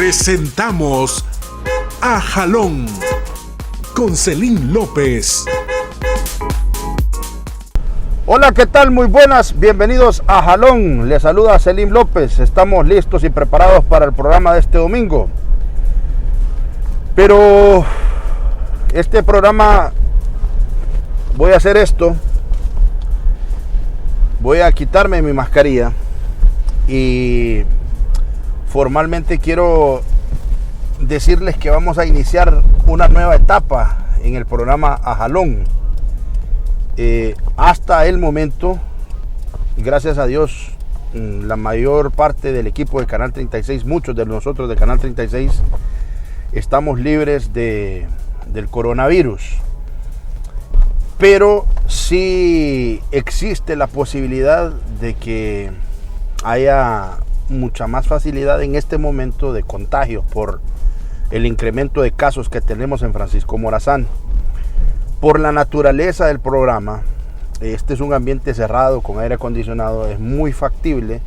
Presentamos A Jalón con Celín López. Hola, ¿qué tal? Muy buenas, bienvenidos a Jalón. Les saluda Celín López. Estamos listos y preparados para el programa de este domingo. Pero este programa, voy a hacer esto. Voy a quitarme mi mascarilla y formalmente quiero decirles que vamos a iniciar una nueva etapa en el programa A Jalón. Hasta el momento, gracias a Dios, la mayor parte del equipo de Canal 36, muchos de nosotros de Canal 36, estamos libres del coronavirus. Pero sí existe la posibilidad de que haya mucha más facilidad en este momento de contagios por el incremento de casos que tenemos en Francisco Morazán. Por la naturaleza del programa, este es un ambiente cerrado con aire acondicionado, es muy factible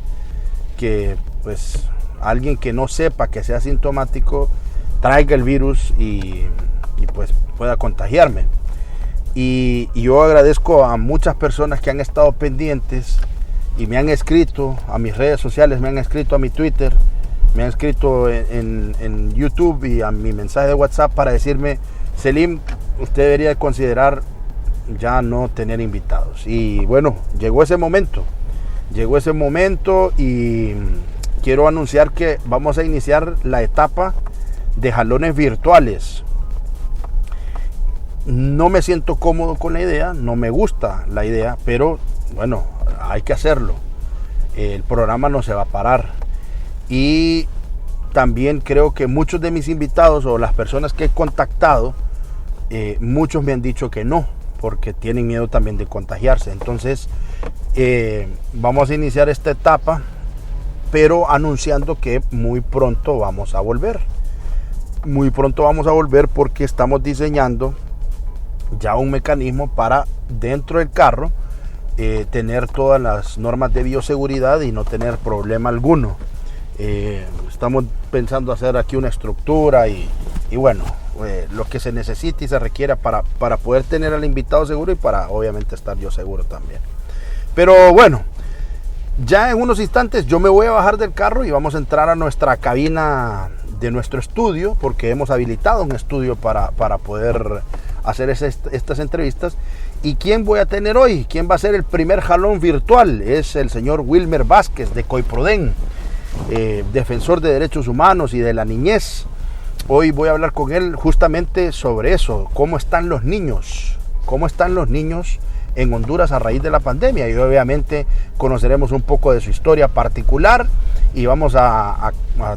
que pues alguien que no sepa, que sea sintomático, traiga el virus y pues pueda contagiarme. Y yo agradezco a muchas personas que han estado pendientes y me han escrito a mis redes sociales, me han escrito a mi Twitter, me han escrito en YouTube y a mi mensaje de WhatsApp para decirme: Celín, usted debería considerar ya no tener invitados. Y bueno, llegó ese momento y quiero anunciar que vamos a iniciar la etapa de jalones virtuales. No me siento cómodo con la idea, no me gusta la idea, pero bueno, hay que hacerlo. El programa no se va a parar. Y también creo que muchos de mis invitados o las personas que he contactado, muchos me han dicho que no, porque tienen miedo también de contagiarse. Entonces, vamos a iniciar esta etapa, pero anunciando que muy pronto vamos a volver. Muy pronto vamos a volver porque estamos diseñando ya un mecanismo para dentro del carro tener todas las normas de bioseguridad y no tener problema alguno. Estamos pensando hacer aquí una estructura y bueno, lo que se necesite y se requiera para poder tener al invitado seguro y para obviamente estar yo seguro también. Pero bueno, ya en unos instantes yo me voy a bajar del carro y vamos a entrar a nuestra cabina de nuestro estudio, porque hemos habilitado un estudio para poder hacer estas entrevistas. ¿Y quién voy a tener hoy? ¿Quién va a ser el primer jalón virtual? Es el señor Wilmer Vázquez de COIPRODEN, defensor de derechos humanos y de la niñez. Hoy voy a hablar con él justamente sobre eso, cómo están los niños en Honduras a raíz de la pandemia, y obviamente conoceremos un poco de su historia particular y vamos a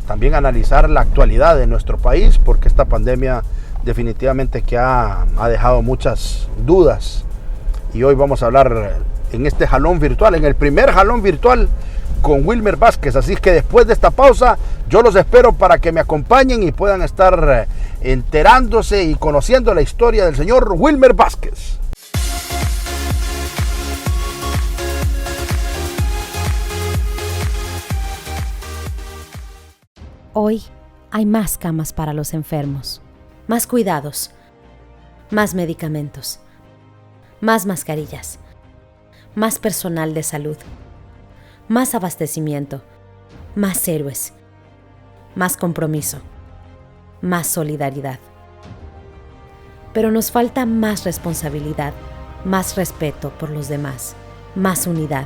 también analizar la actualidad de nuestro país, porque esta pandemia definitivamente que ha dejado muchas dudas. Y hoy vamos a hablar en este jalón virtual, en el primer jalón virtual, con Wilmer Vázquez. Así que después de esta pausa, yo los espero para que me acompañen y puedan estar enterándose y conociendo la historia del señor Wilmer Vázquez. Hoy hay más camas para los enfermos, más cuidados, más medicamentos, más mascarillas, más personal de salud, más abastecimiento, más héroes, más compromiso, más solidaridad. Pero nos falta más responsabilidad, más respeto por los demás, más unidad.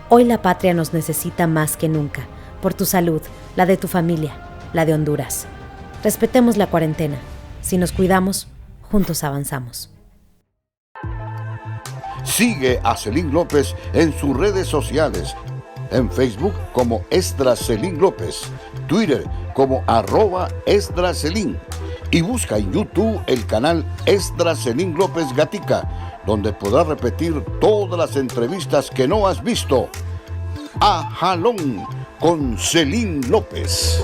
Hoy la patria nos necesita más que nunca, por tu salud, la de tu familia, la de Honduras. Respetemos la cuarentena. Si nos cuidamos, juntos avanzamos. Sigue a Celín López en sus redes sociales. En Facebook como Esdras Celín López, Twitter como @EsdrasCelín y busca en YouTube el canal Esdras Celín López Gatica, donde podrás repetir todas las entrevistas que no has visto. A Jalón con Celín López.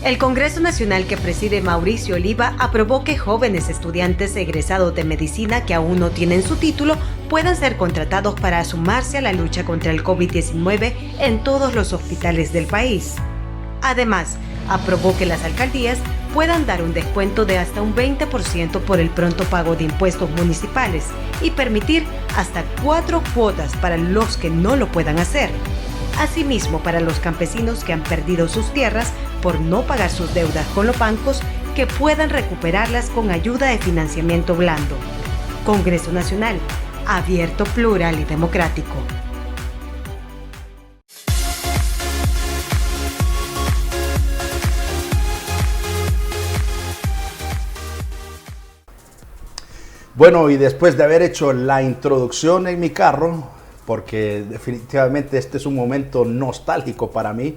El Congreso Nacional que preside Mauricio Oliva aprobó que jóvenes estudiantes egresados de medicina que aún no tienen su título puedan ser contratados para sumarse a la lucha contra el COVID-19 en todos los hospitales del país. Además, aprobó que las alcaldías puedan dar un descuento de hasta un 20% por el pronto pago de impuestos municipales y permitir hasta 4 cuotas para los que no lo puedan hacer. Asimismo, para los campesinos que han perdido sus tierras por no pagar sus deudas con los bancos, que puedan recuperarlas con ayuda de financiamiento blando. Congreso Nacional, abierto, plural y democrático. Bueno, y después de haber hecho la introducción en mi carro, porque definitivamente este es un momento nostálgico para mí,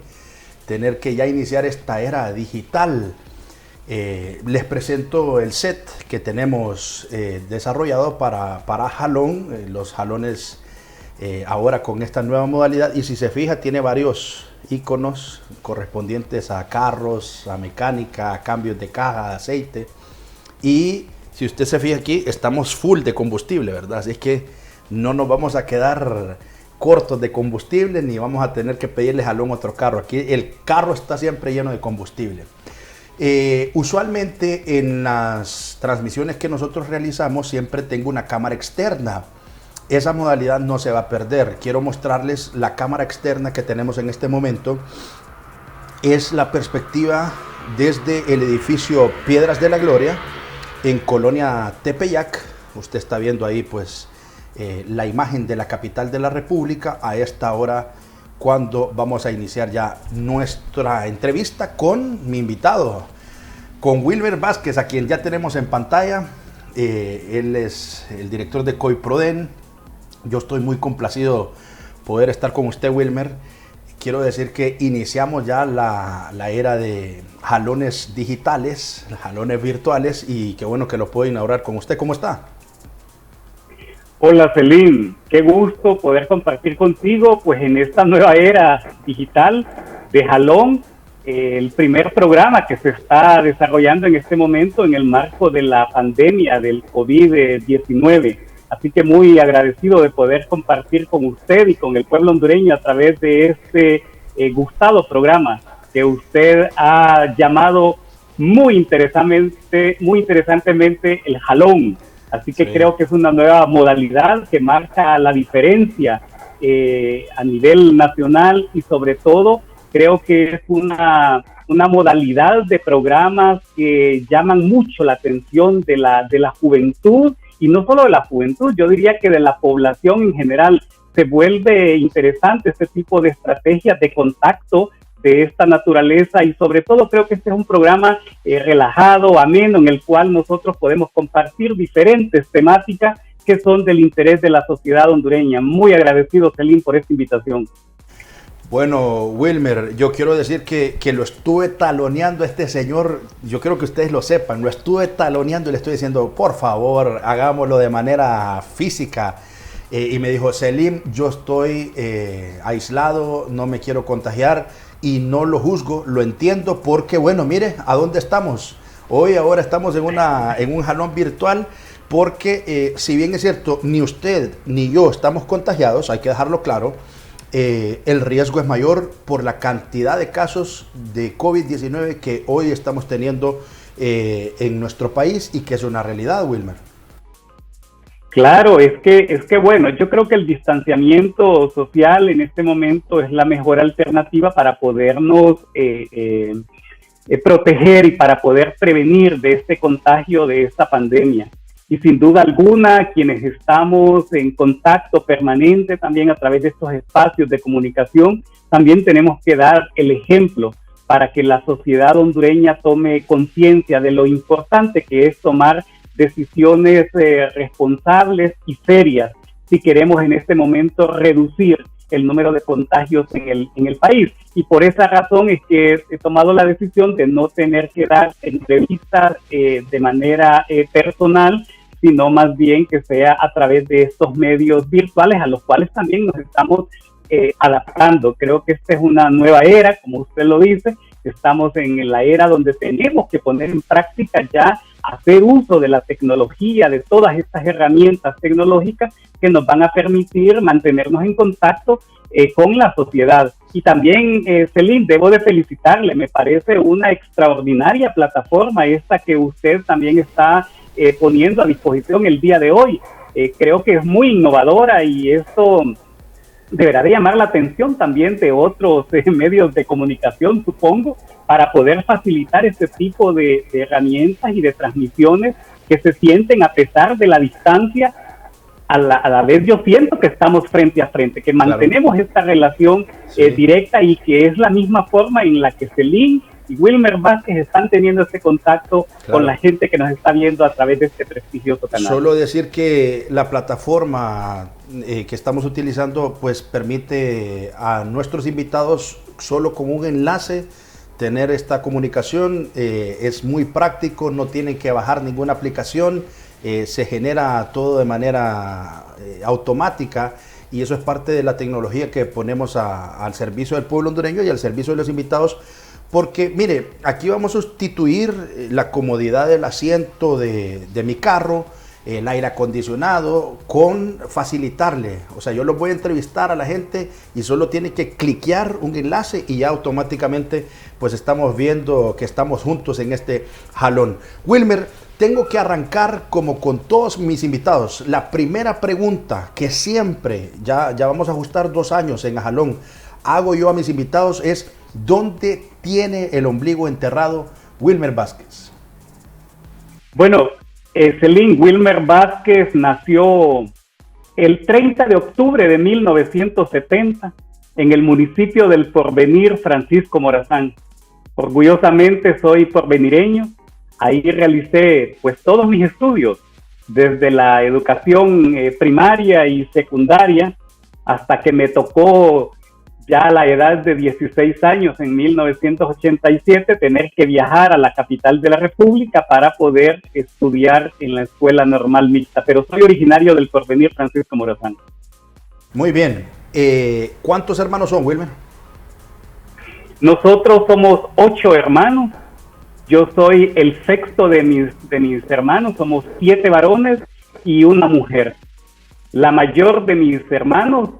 tener que ya iniciar esta era digital. Les presento el set que tenemos desarrollado para jalón, los jalones ahora con esta nueva modalidad, y si se fija tiene varios iconos correspondientes a carros, a mecánica, a cambios de caja, de aceite, y si usted se fija aquí estamos full de combustible, ¿verdad? Así que no nos vamos a quedar cortos de combustible ni vamos a tener que pedirle jalón a otro carro. Aquí el carro está siempre lleno de combustible. Usualmente en las transmisiones que nosotros realizamos siempre tengo una cámara externa. Esa modalidad no se va a perder. Quiero mostrarles la cámara externa que tenemos en este momento. Es la perspectiva desde el edificio Piedras de la Gloria en Colonia Tepeyac. Usted está viendo ahí pues la imagen de la capital de la República a esta hora, cuando vamos a iniciar ya nuestra entrevista con mi invitado, con Wilmer Vázquez, a quien ya tenemos en pantalla. Él es el director de COIPRODEN. Yo estoy muy complacido poder estar con usted, Wilmer. Quiero decir que iniciamos ya la era de jalones digitales, jalones virtuales, y qué bueno que lo puedo inaugurar con usted. ¿Cómo está? Hola Celín, qué gusto poder compartir contigo pues en esta nueva era digital de Jalón, el primer programa que se está desarrollando en este momento en el marco de la pandemia del COVID-19. Así que muy agradecido de poder compartir con usted y con el pueblo hondureño a través de este gustado programa que usted ha llamado muy interesantemente el Jalón. Así que sí, creo que es una nueva modalidad que marca la diferencia a nivel nacional, y sobre todo creo que es una modalidad de programas que llaman mucho la atención de la juventud, y no solo de la juventud, yo diría que de la población en general. Se vuelve interesante este tipo de estrategias de contacto de esta naturaleza, y sobre todo creo que este es un programa relajado, ameno, en el cual nosotros podemos compartir diferentes temáticas que son del interés de la sociedad hondureña. Muy agradecido, Celín, por esta invitación. Bueno, Wilmer, yo quiero decir que lo estuve taloneando a este señor. Yo creo que ustedes lo sepan, lo estuve taloneando y le estoy diciendo, por favor, hagámoslo de manera física. Y me dijo, Celín, yo estoy aislado, no me quiero contagiar. Y no lo juzgo, lo entiendo, porque bueno, mire, ¿a dónde estamos? Ahora estamos en un jalón virtual, porque si bien es cierto, ni usted ni yo estamos contagiados, hay que dejarlo claro, el riesgo es mayor por la cantidad de casos de COVID-19 que hoy estamos teniendo en nuestro país, y que es una realidad, Wilmer. Claro, es que bueno, yo creo que el distanciamiento social en este momento es la mejor alternativa para podernos proteger y para poder prevenir de este contagio, de esta pandemia. Y sin duda alguna, quienes estamos en contacto permanente también a través de estos espacios de comunicación, también tenemos que dar el ejemplo para que la sociedad hondureña tome conciencia de lo importante que es tomar decisiones responsables y serias si queremos en este momento reducir el número de contagios en el país. Y por esa razón es que he tomado la decisión de no tener que dar entrevistas de manera personal, sino más bien que sea a través de estos medios virtuales, a los cuales también nos estamos adaptando. Creo que esta es una nueva era, como usted lo dice, Estamos en la era donde tenemos que poner en práctica ya, hacer uso de la tecnología, de todas estas herramientas tecnológicas que nos van a permitir mantenernos en contacto con la sociedad. Y también, Celine, debo de felicitarle, me parece una extraordinaria plataforma esta que usted también está poniendo a disposición el día de hoy. Creo que es muy innovadora y esto deberá de llamar la atención también de otros medios de comunicación, supongo, para poder facilitar este tipo de herramientas y de transmisiones que se sienten a pesar de la distancia. A la vez yo siento que estamos frente a frente, que mantenemos esta relación directa y que es la misma forma en la que Celine y Wilmer Vázquez están teniendo este contacto con la gente que nos está viendo a través de este prestigioso canal. Solo decir que la plataforma que estamos utilizando pues permite a nuestros invitados solo con un enlace tener esta comunicación, es muy práctico, no tienen que bajar ninguna aplicación, se genera todo de manera automática y eso es parte de la tecnología que ponemos al servicio del pueblo hondureño y al servicio de los invitados. Porque, mire, aquí vamos a sustituir la comodidad del asiento de mi carro, el aire acondicionado, con facilitarle. O sea, yo los voy a entrevistar a la gente y solo tiene que cliquear un enlace y ya automáticamente pues estamos viendo que estamos juntos en este jalón. Wilmer, tengo que arrancar como con todos mis invitados. La primera pregunta que siempre, ya vamos a ajustar 2 años en jalón, hago yo a mis invitados es: ¿dónde tiene el ombligo enterrado Wilmer Vázquez? Bueno, Celine, Wilmer Vázquez nació el 30 de octubre de 1970 en el municipio del Porvenir, Francisco Morazán. Orgullosamente soy porvenireño. Ahí realicé pues todos mis estudios, desde la educación primaria y secundaria hasta que me tocó ya a la edad de 16 años, en 1987, tener que viajar a la capital de la República para poder estudiar en la Escuela Normal Mixta. Pero soy originario del Porvenir, Francisco Morazán. Muy bien. ¿Cuántos hermanos son, Wilmer? Nosotros somos 8 hermanos. Yo soy el sexto de mis hermanos. Somos 7 varones y una mujer. La mayor de mis hermanos,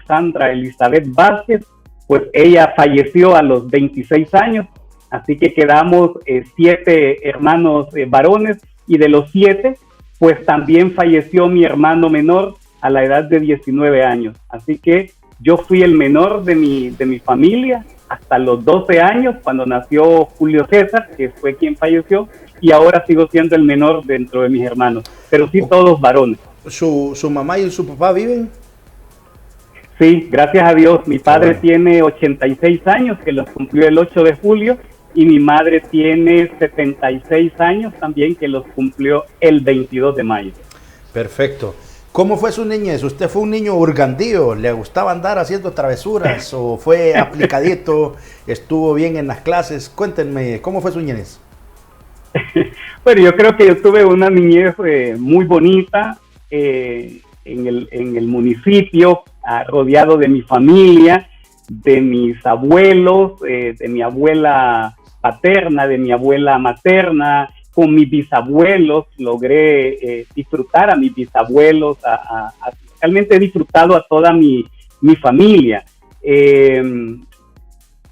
Sandra Elizabeth Vázquez, pues ella falleció a los 26 años, así que quedamos 7 hermanos varones, y de los 7, pues también falleció mi hermano menor a la edad de 19 años. Así que yo fui el menor de mi familia hasta los 12 años, cuando nació Julio César, que fue quien falleció, y ahora sigo siendo el menor dentro de mis hermanos, pero sí todos varones. ¿Su mamá y su papá viven? Sí, gracias a Dios. Mi padre tiene 86 años, que los cumplió el 8 de julio, y mi madre tiene 76 años también, que los cumplió el 22 de mayo. Perfecto. ¿Cómo fue su niñez? ¿Usted fue un niño hurgandío? ¿Le gustaba andar haciendo travesuras? ¿O fue aplicadito? ¿Estuvo bien en las clases? Cuéntenme, ¿cómo fue su niñez? Bueno, yo creo que yo tuve una niñez muy bonita en el municipio, rodeado de mi familia, de mis abuelos, de mi abuela paterna, de mi abuela materna, con mis bisabuelos. Logré disfrutar a mis bisabuelos, realmente he disfrutado a toda mi familia.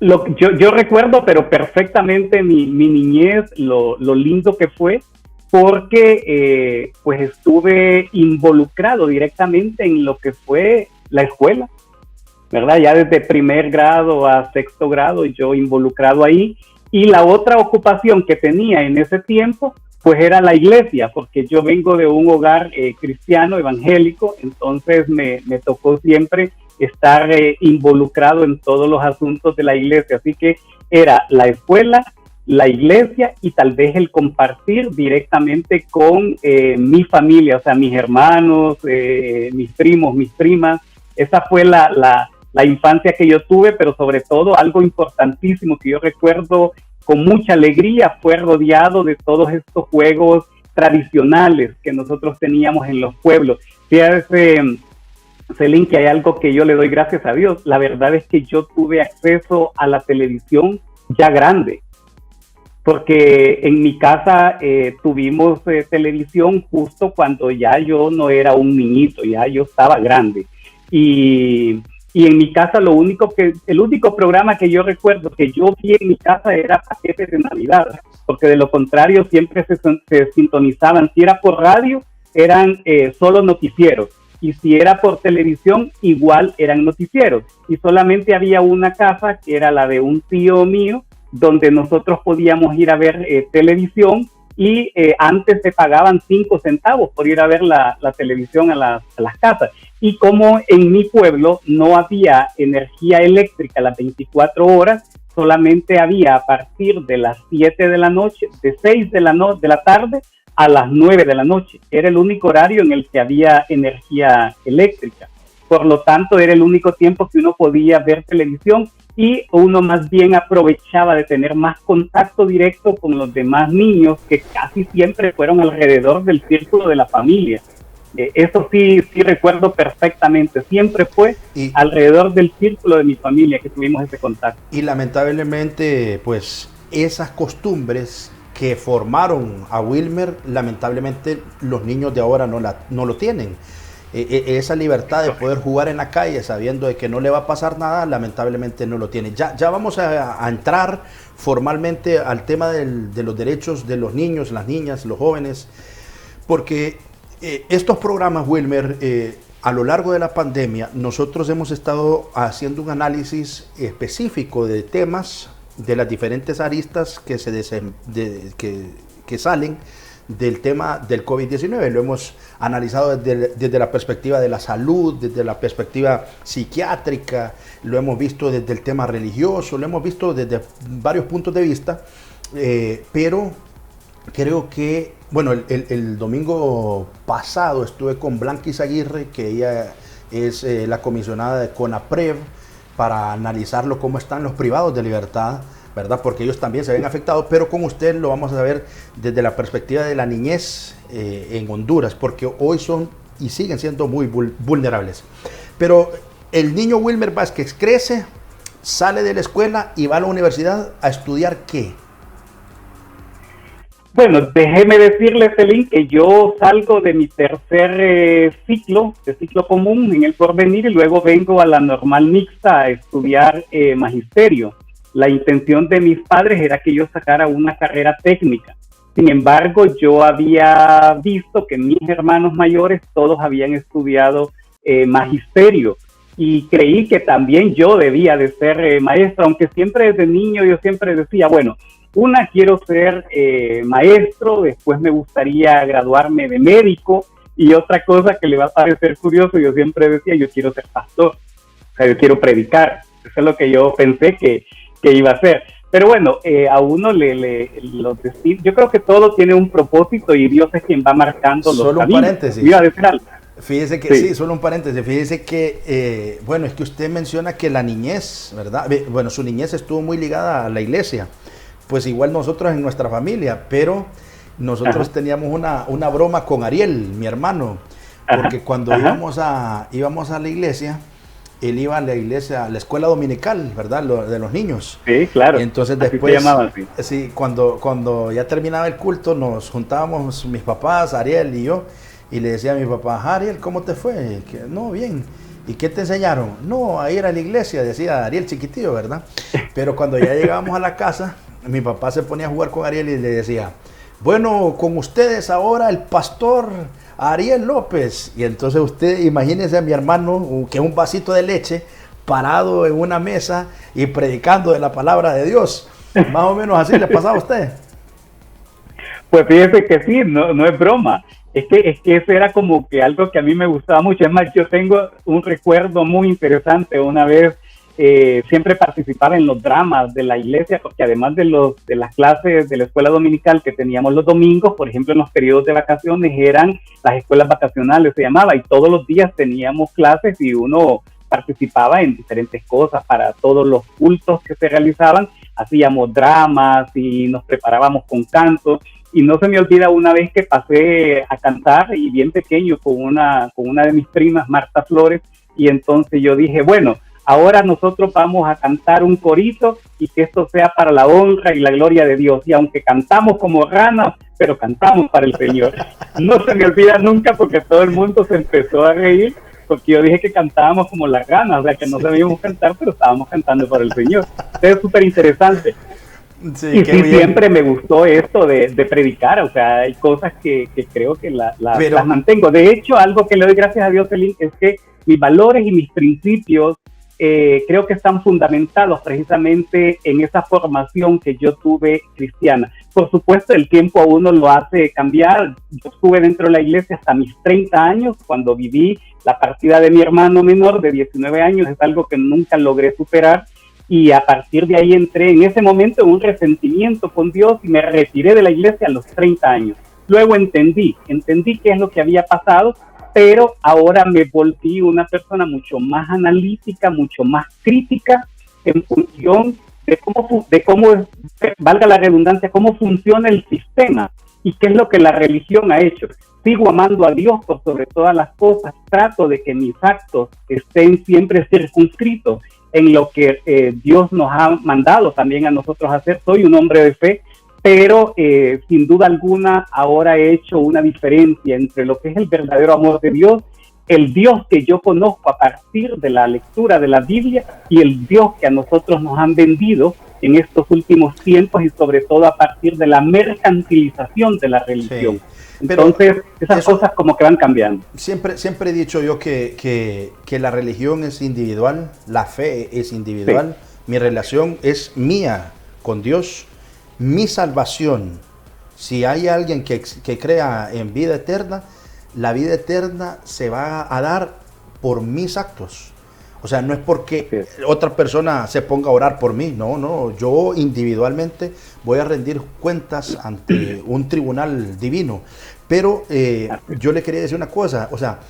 Yo recuerdo, pero perfectamente mi niñez, lo lindo que fue, porque pues estuve involucrado directamente en lo que fue la escuela, ¿verdad? Ya desde primer grado a sexto grado yo involucrado ahí. Y la otra ocupación que tenía en ese tiempo, pues era la iglesia, porque yo vengo de un hogar cristiano, evangélico, entonces me tocó siempre estar involucrado en todos los asuntos de la iglesia. Así que era la escuela, la iglesia y tal vez el compartir directamente con mi familia, o sea, mis hermanos, mis primos, mis primas. Esa fue la infancia que yo tuve, pero sobre todo algo importantísimo que yo recuerdo con mucha alegría fue rodeado de todos estos juegos tradicionales que nosotros teníamos en los pueblos. Fíjate, Celine, que hay algo que yo le doy gracias a Dios. La verdad es que yo tuve acceso a la televisión ya grande, porque en mi casa tuvimos televisión justo cuando ya yo no era un niñito, ya yo estaba grande. Y en mi casa el único programa que yo recuerdo que yo vi en mi casa era Paquetes de Navidad, porque de lo contrario siempre se sintonizaban, si era por radio, eran solo noticieros, y si era por televisión, igual eran noticieros, y solamente había una casa, que era la de un tío mío, donde nosotros podíamos ir a ver televisión, y antes se pagaban 5 centavos por ir a ver la televisión a las casas. Y como en mi pueblo no había energía eléctrica las 24 horas, solamente había a partir de las 7 de la noche, de 6 de la tarde a las 9 de la noche. Era el único horario en el que había energía eléctrica. Por lo tanto, era el único tiempo que uno podía ver televisión, y uno más bien aprovechaba de tener más contacto directo con los demás niños, que casi siempre fueron alrededor del círculo de la familia. Eso sí recuerdo perfectamente, siempre fue alrededor del círculo de mi familia que tuvimos ese contacto. Y lamentablemente, pues, esas costumbres que formaron a Wilmer, lamentablemente los niños de ahora no lo tienen. Esa libertad de poder jugar en la calle sabiendo de que no le va a pasar nada, lamentablemente no lo tiene. Ya vamos a entrar formalmente al tema de los derechos de los niños, las niñas, los jóvenes, porque estos programas, Wilmer, a lo largo de la pandemia, nosotros hemos estado haciendo un análisis específico de temas, de las diferentes aristas que salen del tema del COVID-19. Lo hemos analizado desde la perspectiva de la salud, desde la perspectiva psiquiátrica, lo hemos visto desde el tema religioso, lo hemos visto desde varios puntos de vista, pero creo que, bueno, el domingo pasado estuve con Blanquis Aguirre, que ella es la comisionada de CONAPREV, para analizarlo cómo están los privados de libertad, ¿verdad? Porque ellos también se ven afectados, pero con usted lo vamos a ver desde la perspectiva de la niñez en Honduras, porque hoy son y siguen siendo muy vulnerables. Pero el niño Wilmer Vázquez crece, sale de la escuela y va a la universidad a estudiar ¿qué? Bueno, déjeme decirle, Celín, que yo salgo de mi tercer ciclo común en el Porvenir, y luego vengo a la normal mixta a estudiar magisterio. La intención de mis padres era que yo sacara una carrera técnica. Sin embargo, yo había visto que mis hermanos mayores todos habían estudiado magisterio, y creí que también yo debía de ser maestro, aunque siempre desde niño yo siempre decía, bueno, quiero ser maestro, después me gustaría graduarme de médico, y otra cosa que le va a parecer curioso, yo siempre decía, yo quiero ser pastor, o sea, yo quiero predicar. Eso es lo que yo pensé que iba a hacer. Pero bueno, a uno yo creo que todo tiene un propósito, y Dios es quien va marcando los caminos. Solo un paréntesis. Iba a decir algo. Fíjese que sí, solo un paréntesis. Fíjese que, bueno, es que usted menciona que la niñez, ¿verdad? Bueno, su niñez estuvo muy ligada a la iglesia. Pues igual nosotros en nuestra familia, pero nosotros teníamos una broma con Ariel, mi hermano, porque cuando íbamos a la iglesia, él iba a la iglesia, a la escuela dominical, ¿verdad? De los niños. Sí, claro. Entonces después, así se llamaba, sí. Sí, cuando ya terminaba el culto, nos juntábamos mis papás, Ariel y yo, y le decía a mi papá, Ariel, ¿cómo te fue? No, bien. ¿Y qué te enseñaron? No, a ir a la iglesia, decía Ariel chiquitillo, ¿verdad? Pero cuando ya llegábamos a la casa, mi papá se ponía a jugar con Ariel y le decía, bueno, con ustedes ahora el pastor Ariel López. Y entonces usted imagínese a mi hermano, que es un vasito de leche, parado en una mesa y predicando de la palabra de Dios. Más o menos así le pasaba a usted. Pues fíjese que sí, no es broma. Es que eso era como que algo que a mí me gustaba mucho. Es más, yo tengo un recuerdo muy interesante. Una vez siempre participaba en los dramas de la iglesia, porque además de las clases de la escuela dominical que teníamos los domingos, por ejemplo, en los periodos de vacaciones eran las escuelas vacacionales, se llamaba, y todos los días teníamos clases y uno participaba en diferentes cosas para todos los cultos que se realizaban. Hacíamos dramas y nos preparábamos con canto. Y no se me olvida una vez que pasé a cantar, y bien pequeño, con una de mis primas, Marta Flores, y entonces yo dije, bueno, ahora nosotros vamos a cantar un corito y que esto sea para la honra y la gloria de Dios. Y aunque cantamos como ranas, pero cantamos para el Señor. No se me olvida nunca porque todo el mundo se empezó a reír porque yo dije que cantábamos como las ranas, o sea que no sabíamos cantar, pero estábamos cantando para el Señor. Es súper interesante. Sí, y sí, bien. siempre me gustó esto de predicar, o sea, hay cosas que creo que las mantengo. De hecho, algo que le doy gracias a Dios, Celín, es que mis valores y mis principios creo que están fundamentados precisamente en esa formación que yo tuve cristiana. Por supuesto, el tiempo a uno lo hace cambiar. Yo estuve dentro de la iglesia hasta mis 30 años, cuando viví la partida de mi hermano menor de 19 años, es algo que nunca logré superar. Y a partir de ahí entré en ese momento en un resentimiento con Dios y me retiré de la iglesia a los 30 años. Luego entendí qué es lo que había pasado, pero ahora me volví una persona mucho más analítica, mucho más crítica en función de cómo, valga la redundancia, cómo funciona el sistema y qué es lo que la religión ha hecho. Sigo amando a Dios por sobre todas las cosas, trato de que mis actos estén siempre circunscritos en lo que Dios nos ha mandado también a nosotros hacer. Soy un hombre de fe, pero sin duda alguna ahora he hecho una diferencia entre lo que es el verdadero amor de Dios, el Dios que yo conozco a partir de la lectura de la Biblia y el Dios que a nosotros nos han vendido en estos últimos tiempos y sobre todo a partir de la mercantilización de la religión. Sí. Entonces, esas cosas como que van cambiando. Siempre he dicho yo que la religión es individual, la fe es individual, sí. Mi relación es mía con Dios, mi salvación. Si hay alguien que crea en vida eterna, la vida eterna se va a dar por mis actos. O sea, no es porque otra persona se ponga a orar por mí, no, yo individualmente voy a rendir cuentas ante un tribunal divino. Pero yo le quería decir una cosa, o sea,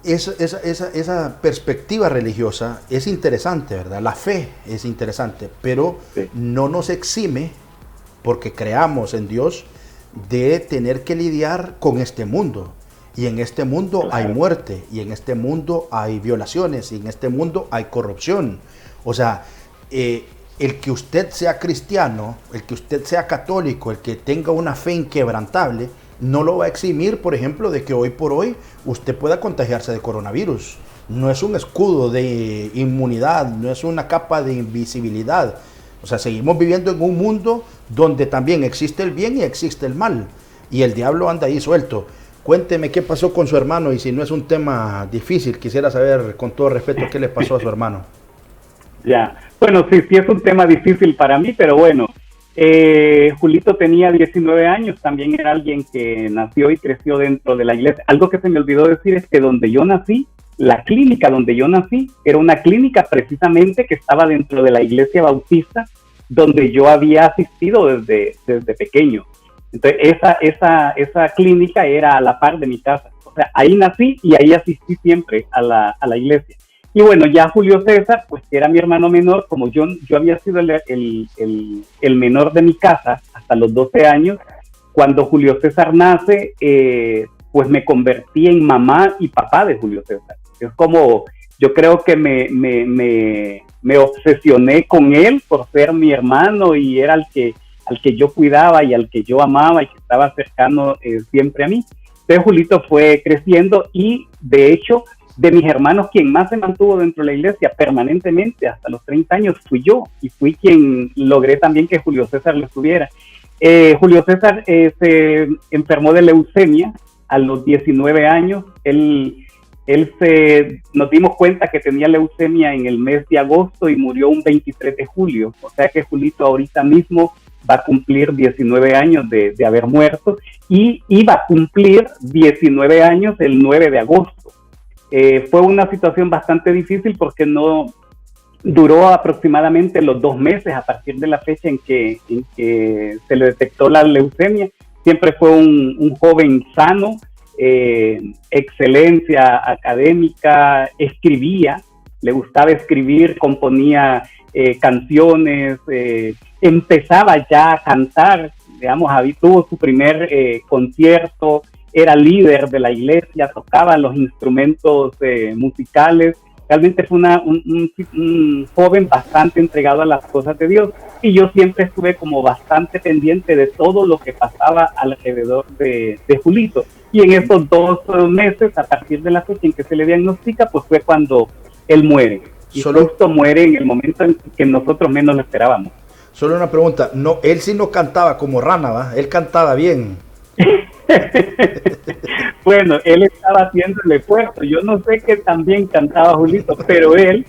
esa perspectiva religiosa es interesante, ¿verdad? La fe es interesante, pero no nos exime, porque creamos en Dios, de tener que lidiar con este mundo. Y en este mundo hay muerte, y en este mundo hay violaciones, y en este mundo hay corrupción. O sea, el que usted sea cristiano, el que usted sea católico, el que tenga una fe inquebrantable, no lo va a eximir, por ejemplo, de que hoy por hoy usted pueda contagiarse de coronavirus. No es un escudo de inmunidad, no es una capa de invisibilidad. O sea, seguimos viviendo en un mundo donde también existe el bien y existe el mal. Y el diablo anda ahí suelto. Cuénteme qué pasó con su hermano, y si no es un tema difícil, quisiera saber con todo respeto qué le pasó a su hermano. Ya, bueno, sí es un tema difícil para mí, pero bueno, Julito tenía 19 años, también era alguien que nació y creció dentro de la iglesia. Algo que se me olvidó decir es que donde yo nací, la clínica donde yo nací, era una clínica precisamente que estaba dentro de la iglesia bautista, donde yo había asistido desde pequeño. Entonces, esa clínica era a la par de mi casa. O sea, ahí nací y ahí asistí siempre a la iglesia. Y bueno, ya Julio César, pues que era mi hermano menor, como yo había sido el menor de mi casa hasta los 12 años, cuando Julio César nace, pues me convertí en mamá y papá de Julio César. Es como, yo creo que me obsesioné con él por ser mi hermano y era al que yo cuidaba y al que yo amaba y que estaba cercano siempre a mí. Entonces Julito fue creciendo y de hecho de mis hermanos quien más se mantuvo dentro de la iglesia permanentemente hasta los 30 años fui yo, y fui quien logré también que Julio César lo estuviera. Julio César se enfermó de leucemia a los 19 años. Nos dimos cuenta que tenía leucemia en el mes de agosto y murió un 23 de julio. O sea que Julito ahorita mismo va a cumplir 19 años de haber muerto y iba a cumplir 19 años el 9 de agosto. Fue una situación bastante difícil porque no duró aproximadamente los 2 meses a partir de la fecha en que se le detectó la leucemia. Siempre fue un joven sano, excelencia académica, escribía, le gustaba escribir, componía canciones, empezaba ya a cantar, digamos, tuvo su primer concierto, era líder de la iglesia, tocaba los instrumentos musicales Realmente fue un joven bastante entregado a las cosas de Dios, y yo siempre estuve como bastante pendiente de todo lo que pasaba alrededor de Julito. Y en esos 2 meses, a partir de la fecha en que se le diagnostica, pues fue cuando él muere. Y justo muere en el momento en que nosotros menos lo esperábamos. Solo una pregunta, no, él sí no cantaba como rana, ¿va? Él cantaba bien. Bueno, él estaba haciendo el esfuerzo. Yo no sé qué tan bien cantaba Julito, pero él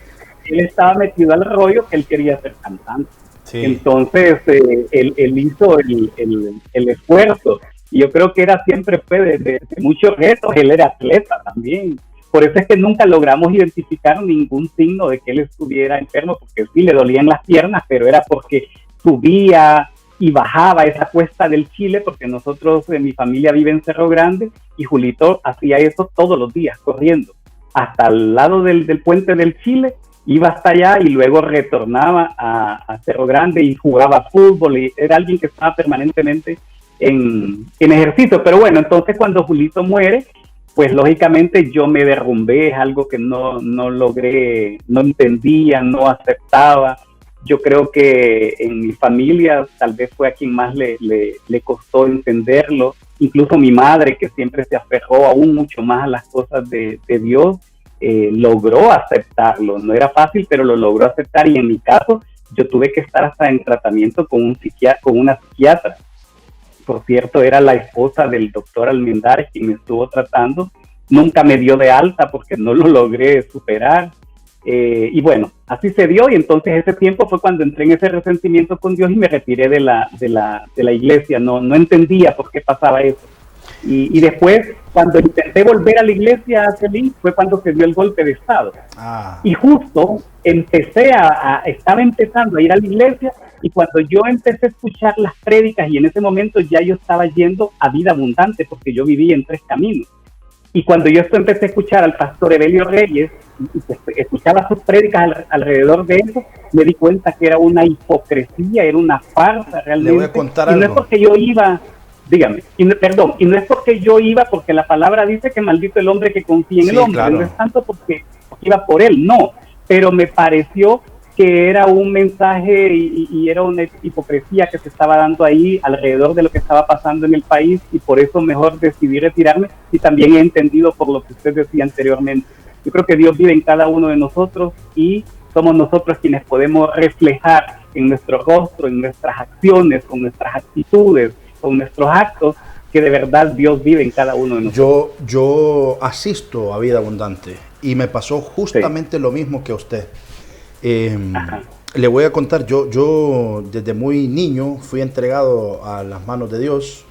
estaba metido al rollo que él quería ser cantante. Sí. Entonces, él hizo el esfuerzo. Y yo creo que siempre fue de muchos retos. Él era atleta también. Por eso es que nunca logramos identificar ningún signo de que él estuviera enfermo, porque sí le dolían las piernas, pero era porque subía y bajaba esa cuesta del Chile, porque nosotros, mi familia vive en Cerro Grande, y Julito hacía eso todos los días, corriendo hasta el lado del puente del Chile, iba hasta allá y luego retornaba a Cerro Grande y jugaba fútbol, y era alguien que estaba permanentemente en ejercicio. Pero bueno, entonces cuando Julito muere, pues lógicamente yo me derrumbé, es algo que no logré, no entendía, no aceptaba. Yo creo que en mi familia tal vez fue a quien más le costó entenderlo. Incluso mi madre, que siempre se aferró aún mucho más a las cosas de Dios, logró aceptarlo. No era fácil, pero lo logró aceptar. Y en mi caso, yo tuve que estar hasta en tratamiento con una psiquiatra. Por cierto, era la esposa del doctor Almendares quien me estuvo tratando. Nunca me dio de alta porque no lo logré superar. Y bueno, así se dio, y entonces ese tiempo fue cuando entré en ese resentimiento con Dios y me retiré de la iglesia. No entendía por qué pasaba eso. Y después, cuando intenté volver a la iglesia, Celín, fue cuando se dio el golpe de estado. Y justo estaba empezando a ir a la iglesia, y cuando yo empecé a escuchar las prédicas, y en ese momento ya yo estaba yendo a Vida Abundante, porque yo vivía en 3 Caminos. Y cuando yo empecé a escuchar al pastor Evelio Reyes, y escuchaba sus prédicas alrededor de eso, me di cuenta que era una hipocresía, era una farsa realmente. Le voy a contar y algo. No es porque yo iba, dígame, y no es porque yo iba, porque la palabra dice que maldito el hombre que confía en el hombre, claro. No es tanto porque iba por él, no, pero me pareció que era un mensaje y era una hipocresía que se estaba dando ahí alrededor de lo que estaba pasando en el país, y por eso mejor decidí retirarme. Y también he entendido por lo que usted decía anteriormente. Yo creo que Dios vive en cada uno de nosotros, y somos nosotros quienes podemos reflejar en nuestro rostro, en nuestras acciones, con nuestras actitudes, con nuestros actos, que de verdad Dios vive en cada uno de nosotros. Yo asisto a Vida Abundante y me pasó justamente lo mismo que a usted. Le voy a contar, yo desde muy niño fui entregado a las manos de Dios.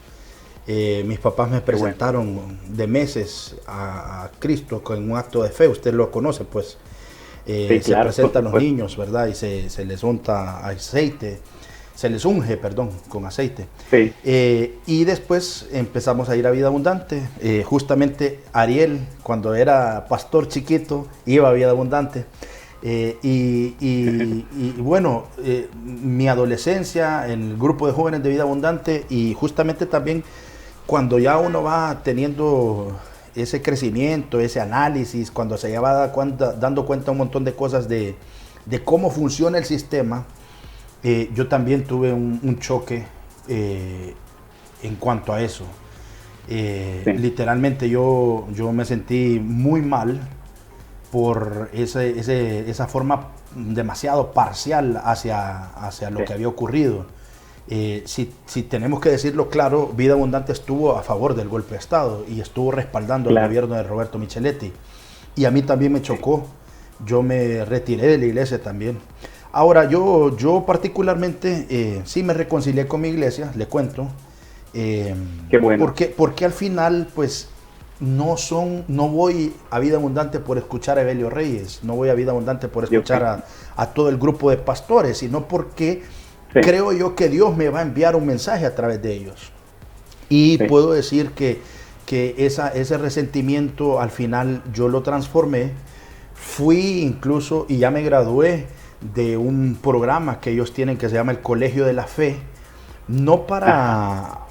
Mis papás me presentaron de meses a Cristo con un acto de fe. Usted lo conoce, pues. Sí, se presentan los niños, ¿verdad? Y se les unta aceite, se les unge, perdón, con aceite. Sí. Y después empezamos a ir a Vida Abundante. Justamente Ariel, cuando era pastor chiquito, iba a Vida Abundante. Y bueno, mi adolescencia en el grupo de jóvenes de Vida Abundante, y justamente también cuando ya uno va teniendo ese crecimiento, ese análisis, cuando se ya va dando cuenta un montón de cosas de cómo funciona el sistema, yo también tuve un choque en cuanto a eso. Sí. Literalmente yo me sentí muy mal por esa forma demasiado parcial hacia lo que había ocurrido. Si tenemos que decirlo claro, Vida Abundante estuvo a favor del golpe de Estado y estuvo respaldando el gobierno de Roberto Micheletti. Y a mí también me chocó. Yo me retiré de la iglesia también. Ahora, yo particularmente sí me reconcilié con mi iglesia, le cuento. Qué bueno. Porque al final, pues, no voy a Vida Abundante por escuchar a Evelio Reyes, no voy a Vida Abundante por escuchar a todo el grupo de pastores, sino porque creo yo que Dios me va a enviar un mensaje a través de ellos. Y puedo decir que ese resentimiento al final yo lo transformé. Fui incluso, y ya me gradué de un programa que ellos tienen que se llama el Colegio de la Fe, no para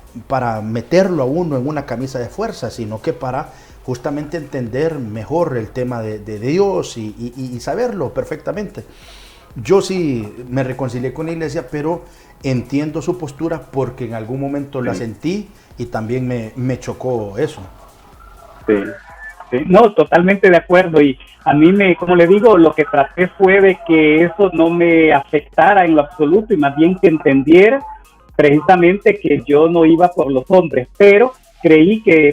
meterlo a uno en una camisa de fuerza, sino que para justamente entender mejor el tema de Dios y saberlo perfectamente. Yo sí me reconcilié con la iglesia, pero entiendo su postura porque en algún momento la sentí y también me chocó eso. Sí. Sí, no, totalmente de acuerdo, y a mí como le digo, lo que traté fue de que eso no me afectara en lo absoluto y más bien que entendiera precisamente que yo no iba por los hombres, pero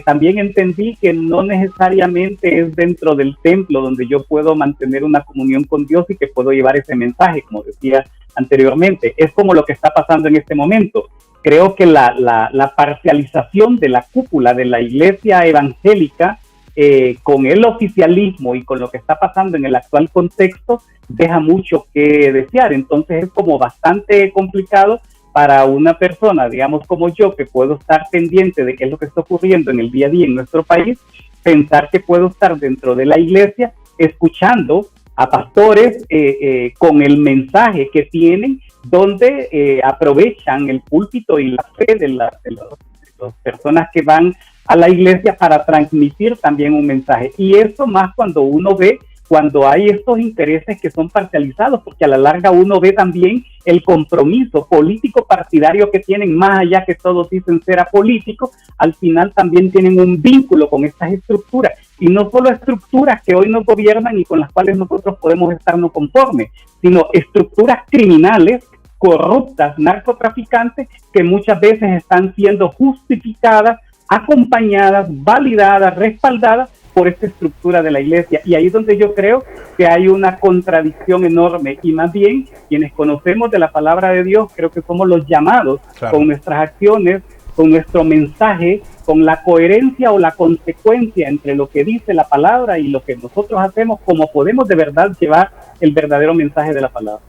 también entendí que no necesariamente es dentro del templo donde yo puedo mantener una comunión con Dios y que puedo llevar ese mensaje, como decía anteriormente. Es como lo que está pasando en este momento. Creo que la parcialización de la cúpula de la iglesia evangélica con el oficialismo y con lo que está pasando en el actual contexto, deja mucho que desear. Entonces es como bastante complicado para una persona, digamos como yo, que puedo estar pendiente de qué es lo que está ocurriendo en el día a día en nuestro país, pensar que puedo estar dentro de la iglesia escuchando a pastores con el mensaje que tienen, donde aprovechan el púlpito y la fe de las personas que van a la iglesia para transmitir también un mensaje. Y eso más cuando hay estos intereses que son parcializados, porque a la larga uno ve también el compromiso político partidario que tienen, más allá que todos dicen ser apolíticos, al final también tienen un vínculo con estas estructuras, y no solo estructuras que hoy nos gobiernan y con las cuales nosotros podemos estarnos conformes, sino estructuras criminales, corruptas, narcotraficantes, que muchas veces están siendo justificadas, acompañadas, validadas, respaldadas por esta estructura de la iglesia. Y ahí es donde yo creo que hay una contradicción enorme, y más bien quienes conocemos de la palabra de Dios, creo que somos los llamados, claro, con nuestras acciones, con nuestro mensaje, con la coherencia o la consecuencia entre lo que dice la palabra y lo que nosotros hacemos, como podemos de verdad llevar el verdadero mensaje de la palabra.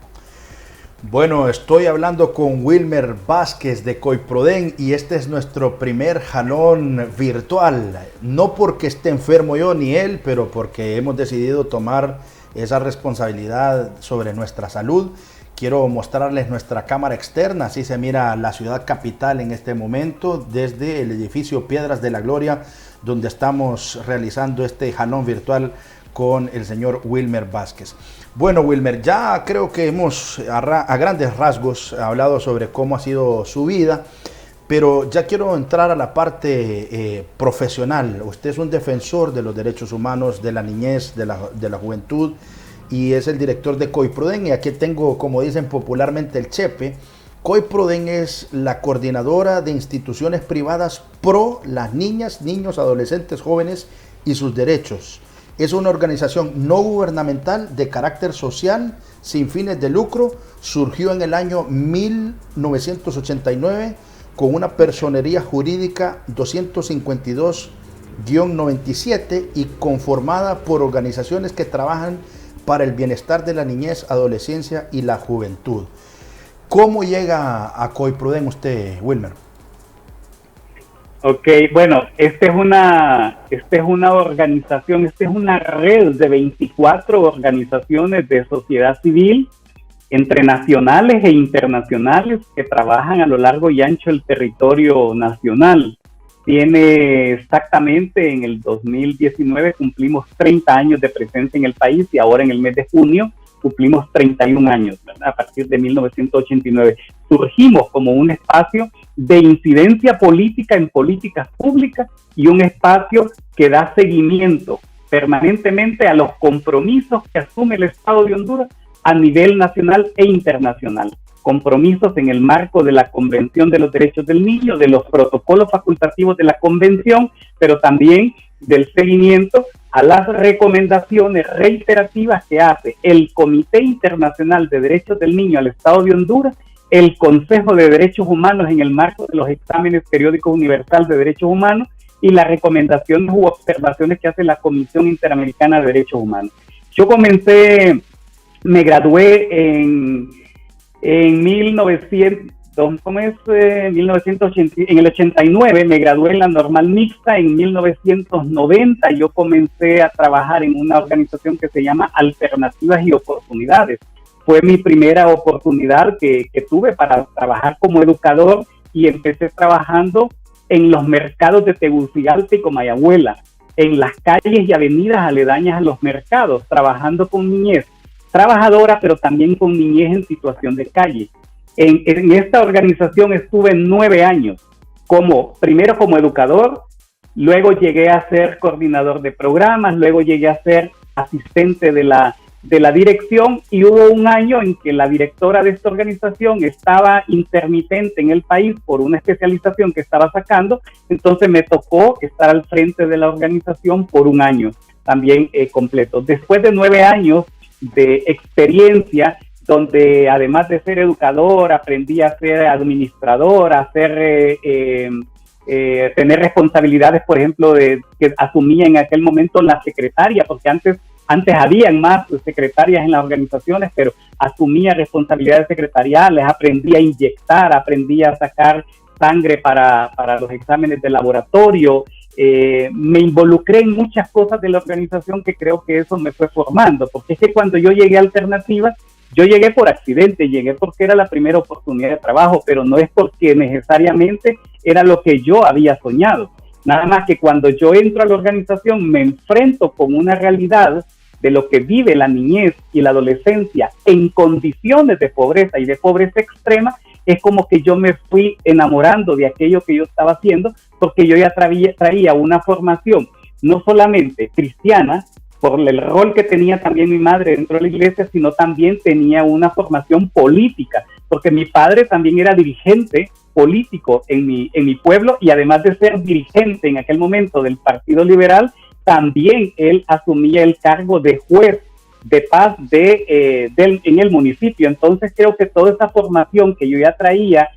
Bueno, estoy hablando con Wilmer Vázquez de Coiproden y este es nuestro primer jalón virtual. No porque esté enfermo yo ni él, pero porque hemos decidido tomar esa responsabilidad sobre nuestra salud. Quiero mostrarles nuestra cámara externa, así se mira la ciudad capital en este momento desde el edificio Piedras de la Gloria, donde estamos realizando este jalón virtual con el señor Wilmer Vázquez. Bueno, Wilmer, ya creo que hemos a grandes rasgos hablado sobre cómo ha sido su vida, pero ya quiero entrar a la parte profesional. Usted es un defensor de los derechos humanos, de la niñez, de la juventud, y es el director de Coiproden, y aquí tengo, como dicen popularmente, el chepe. Coiproden es la coordinadora de instituciones privadas pro las niñas, niños, adolescentes, jóvenes y sus derechos. Es una organización no gubernamental de carácter social, sin fines de lucro. Surgió en el año 1989 con una personería jurídica 252-97 y conformada por organizaciones que trabajan para el bienestar de la niñez, adolescencia y la juventud. ¿Cómo llega a Coiproden usted, Wilmer? Ok, bueno, esta es una organización, esta es una red de 24 organizaciones de sociedad civil, entre nacionales e internacionales, que trabajan a lo largo y ancho del territorio nacional. Tiene exactamente, en el 2019 cumplimos 30 años de presencia en el país, y ahora en el mes de junio cumplimos 31 años, ¿verdad? A partir de 1989. Surgimos como un espacio de incidencia política en políticas públicas y un espacio que da seguimiento permanentemente a los compromisos que asume el Estado de Honduras a nivel nacional e internacional. Compromisos en el marco de la Convención de los Derechos del Niño, de los protocolos facultativos de la Convención, pero también del seguimiento a las recomendaciones reiterativas que hace el Comité Internacional de Derechos del Niño al Estado de Honduras, el Consejo de Derechos Humanos en el marco de los exámenes periódicos universal de derechos humanos y las recomendaciones u observaciones que hace la Comisión Interamericana de Derechos Humanos. Yo me gradué en 1989, me gradué en la normal mixta. En 1990 yo comencé a trabajar en una organización que se llama Alternativas y Oportunidades. Fue mi primera oportunidad que tuve para trabajar como educador, y empecé trabajando en los mercados de Tegucigalpa y Comayagüela. en las calles y avenidas aledañas a los mercados, trabajando con niñez trabajadora, pero también con niñez en situación de calle. En esta organización estuve 9 años, primero como educador, luego llegué a ser coordinador de programas, luego llegué a ser asistente de la dirección, y hubo un año en que la directora de esta organización estaba intermitente en el país por una especialización que estaba sacando, entonces me tocó estar al frente de la organización por un año también completo. Después de 9 años de experiencia, donde además de ser educador, aprendí a ser administrador, a ser, tener responsabilidades, por ejemplo, que asumía en aquel momento la secretaria, porque antes habían más secretarias en las organizaciones, pero asumía responsabilidades secretariales, aprendí a inyectar, aprendí a sacar sangre para los exámenes de laboratorio, me involucré en muchas cosas de la organización que creo que eso me fue formando, porque es que cuando yo llegué a Alternativas, yo llegué por accidente, llegué porque era la primera oportunidad de trabajo, pero no es porque necesariamente era lo que yo había soñado. Nada más que cuando yo entro a la organización me enfrento con una realidad de lo que vive la niñez y la adolescencia en condiciones de pobreza y de pobreza extrema. Es como que yo me fui enamorando de aquello que yo estaba haciendo, porque yo ya traía una formación no solamente cristiana, por el rol que tenía también mi madre dentro de la iglesia, sino también tenía una formación política, porque mi padre también era dirigente político en mi pueblo, y además de ser dirigente en aquel momento del Partido Liberal, también él asumía el cargo de juez de paz en el municipio. Entonces creo que toda esa formación que yo ya traía,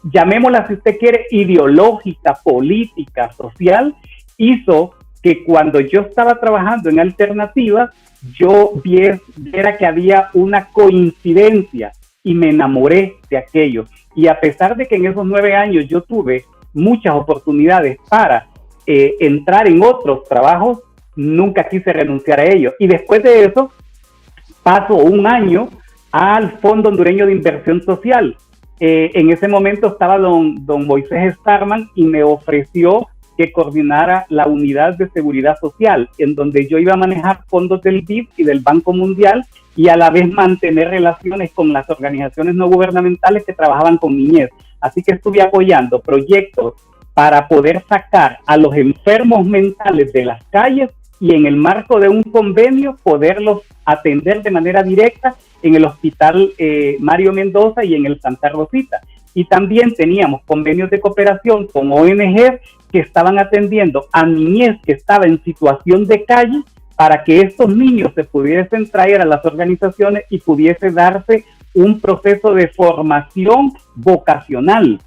llamémosla si usted quiere, ideológica, política, social, hizo que cuando yo estaba trabajando en Alternativas, yo viera que había una coincidencia y me enamoré de aquello. Y a pesar de que en esos 9 años yo tuve muchas oportunidades para entrar en otros trabajos, nunca quise renunciar a ellos. Y después de eso, paso un año al Fondo Hondureño de Inversión Social. En ese momento estaba don Moisés Starman y me ofreció que coordinara la unidad de seguridad social, en donde yo iba a manejar fondos del BID y del Banco Mundial, y a la vez mantener relaciones con las organizaciones no gubernamentales que trabajaban con niñez. Así que estuve apoyando proyectos para poder sacar a los enfermos mentales de las calles, y en el marco de un convenio poderlos atender de manera directa en el Hospital Mario Mendoza y en el Santa Rosita. Y también teníamos convenios de cooperación con ONG que estaban atendiendo a niñez que estaba en situación de calle, para que estos niños se pudiesen traer a las organizaciones y pudiese darse un proceso de formación vocacional.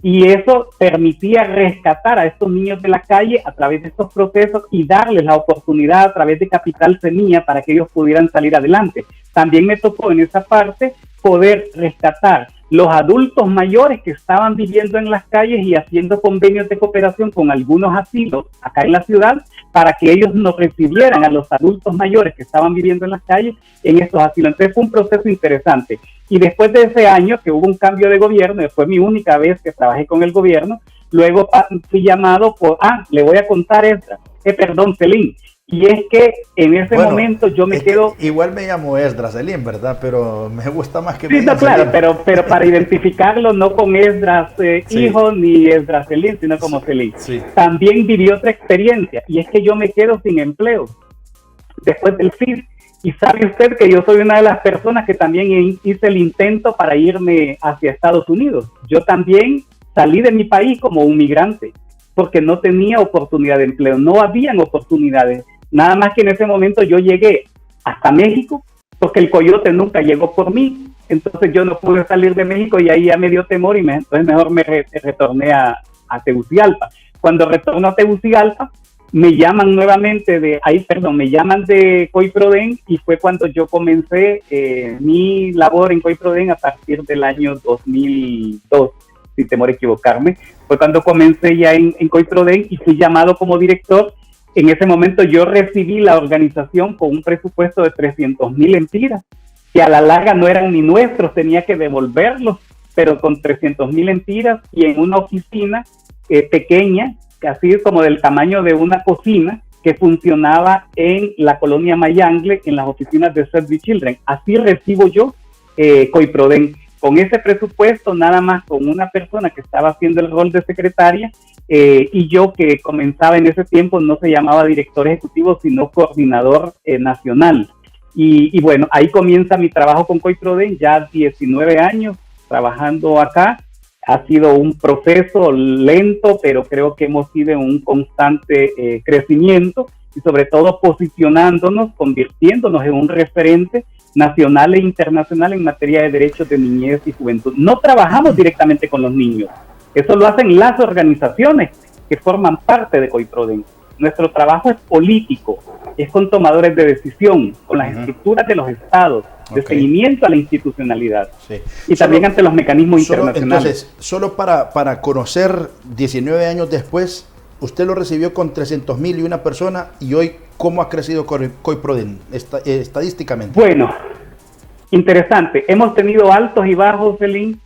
Y eso permitía rescatar a estos niños de la calle a través de estos procesos y darles la oportunidad a través de Capital Semilla para que ellos pudieran salir adelante. También me tocó en esa parte poder rescatar los adultos mayores que estaban viviendo en las calles y haciendo convenios de cooperación con algunos asilos acá en la ciudad, para que ellos nos recibieran a los adultos mayores que estaban viviendo en las calles en estos asilos. Entonces fue un proceso interesante. Y después de ese año que hubo un cambio de gobierno, fue mi única vez que trabajé con el gobierno, luego fui llamado le voy a contar Celín. Y es que en ese momento yo me quedo... Igual me llamo Esdras Celín, ¿verdad? Pero me gusta más que... Sí, no, claro, pero para identificarlo no con Esdras hijo ni Esdras Celín, sino como Celín. Sí. También viví otra experiencia, y es que yo me quedo sin empleo después del CID. Y sabe usted que yo soy una de las personas que también hice el intento para irme hacia Estados Unidos. Yo también salí de mi país como un migrante, porque no tenía oportunidad de empleo, no habían oportunidades. Nada más que en ese momento yo llegué hasta México, porque el coyote nunca llegó por mí. Entonces yo no pude salir de México, y ahí ya me dio temor, y entonces mejor me retorné a Tegucigalpa. Cuando retorno a Tegucigalpa, me llaman nuevamente me llaman de Coiproden, y fue cuando yo comencé mi labor en Coiproden a partir del año 2002, sin temor a equivocarme. Fue cuando comencé ya en Coiproden y fui llamado como director. En ese momento yo recibí la organización con un presupuesto de 300,000 empiras, que a la larga no eran ni nuestros, tenía que devolverlos, pero con 300,000 empiras y en una oficina pequeña, así como del tamaño de una cocina, que funcionaba en la colonia Mayangle, en las oficinas de Save the Children. Así recibo yo COIPRODEN. Con ese presupuesto, nada más con una persona que estaba haciendo el rol de secretaria, y yo que comenzaba en ese tiempo, no se llamaba director ejecutivo, sino coordinador nacional. Y bueno, ahí comienza mi trabajo con COIPRODEN, ya 19 años trabajando acá. Ha sido un proceso lento, pero creo que hemos ido en un constante crecimiento y sobre todo posicionándonos, convirtiéndonos en un referente nacional e internacional en materia de derechos de niñez y juventud. No trabajamos directamente con los niños, eso lo hacen las organizaciones que forman parte de COIPRODEN. Nuestro trabajo es político, es con tomadores de decisión, con las estructuras de los estados, de seguimiento a la institucionalidad, y también ante los mecanismos internacionales. Entonces, solo para conocer, 19 años después, usted lo recibió con 300,001 personas, y hoy, ¿cómo ha crecido COIPRODEN estadísticamente? Bueno, interesante. Hemos tenido altos y bajos, Celín.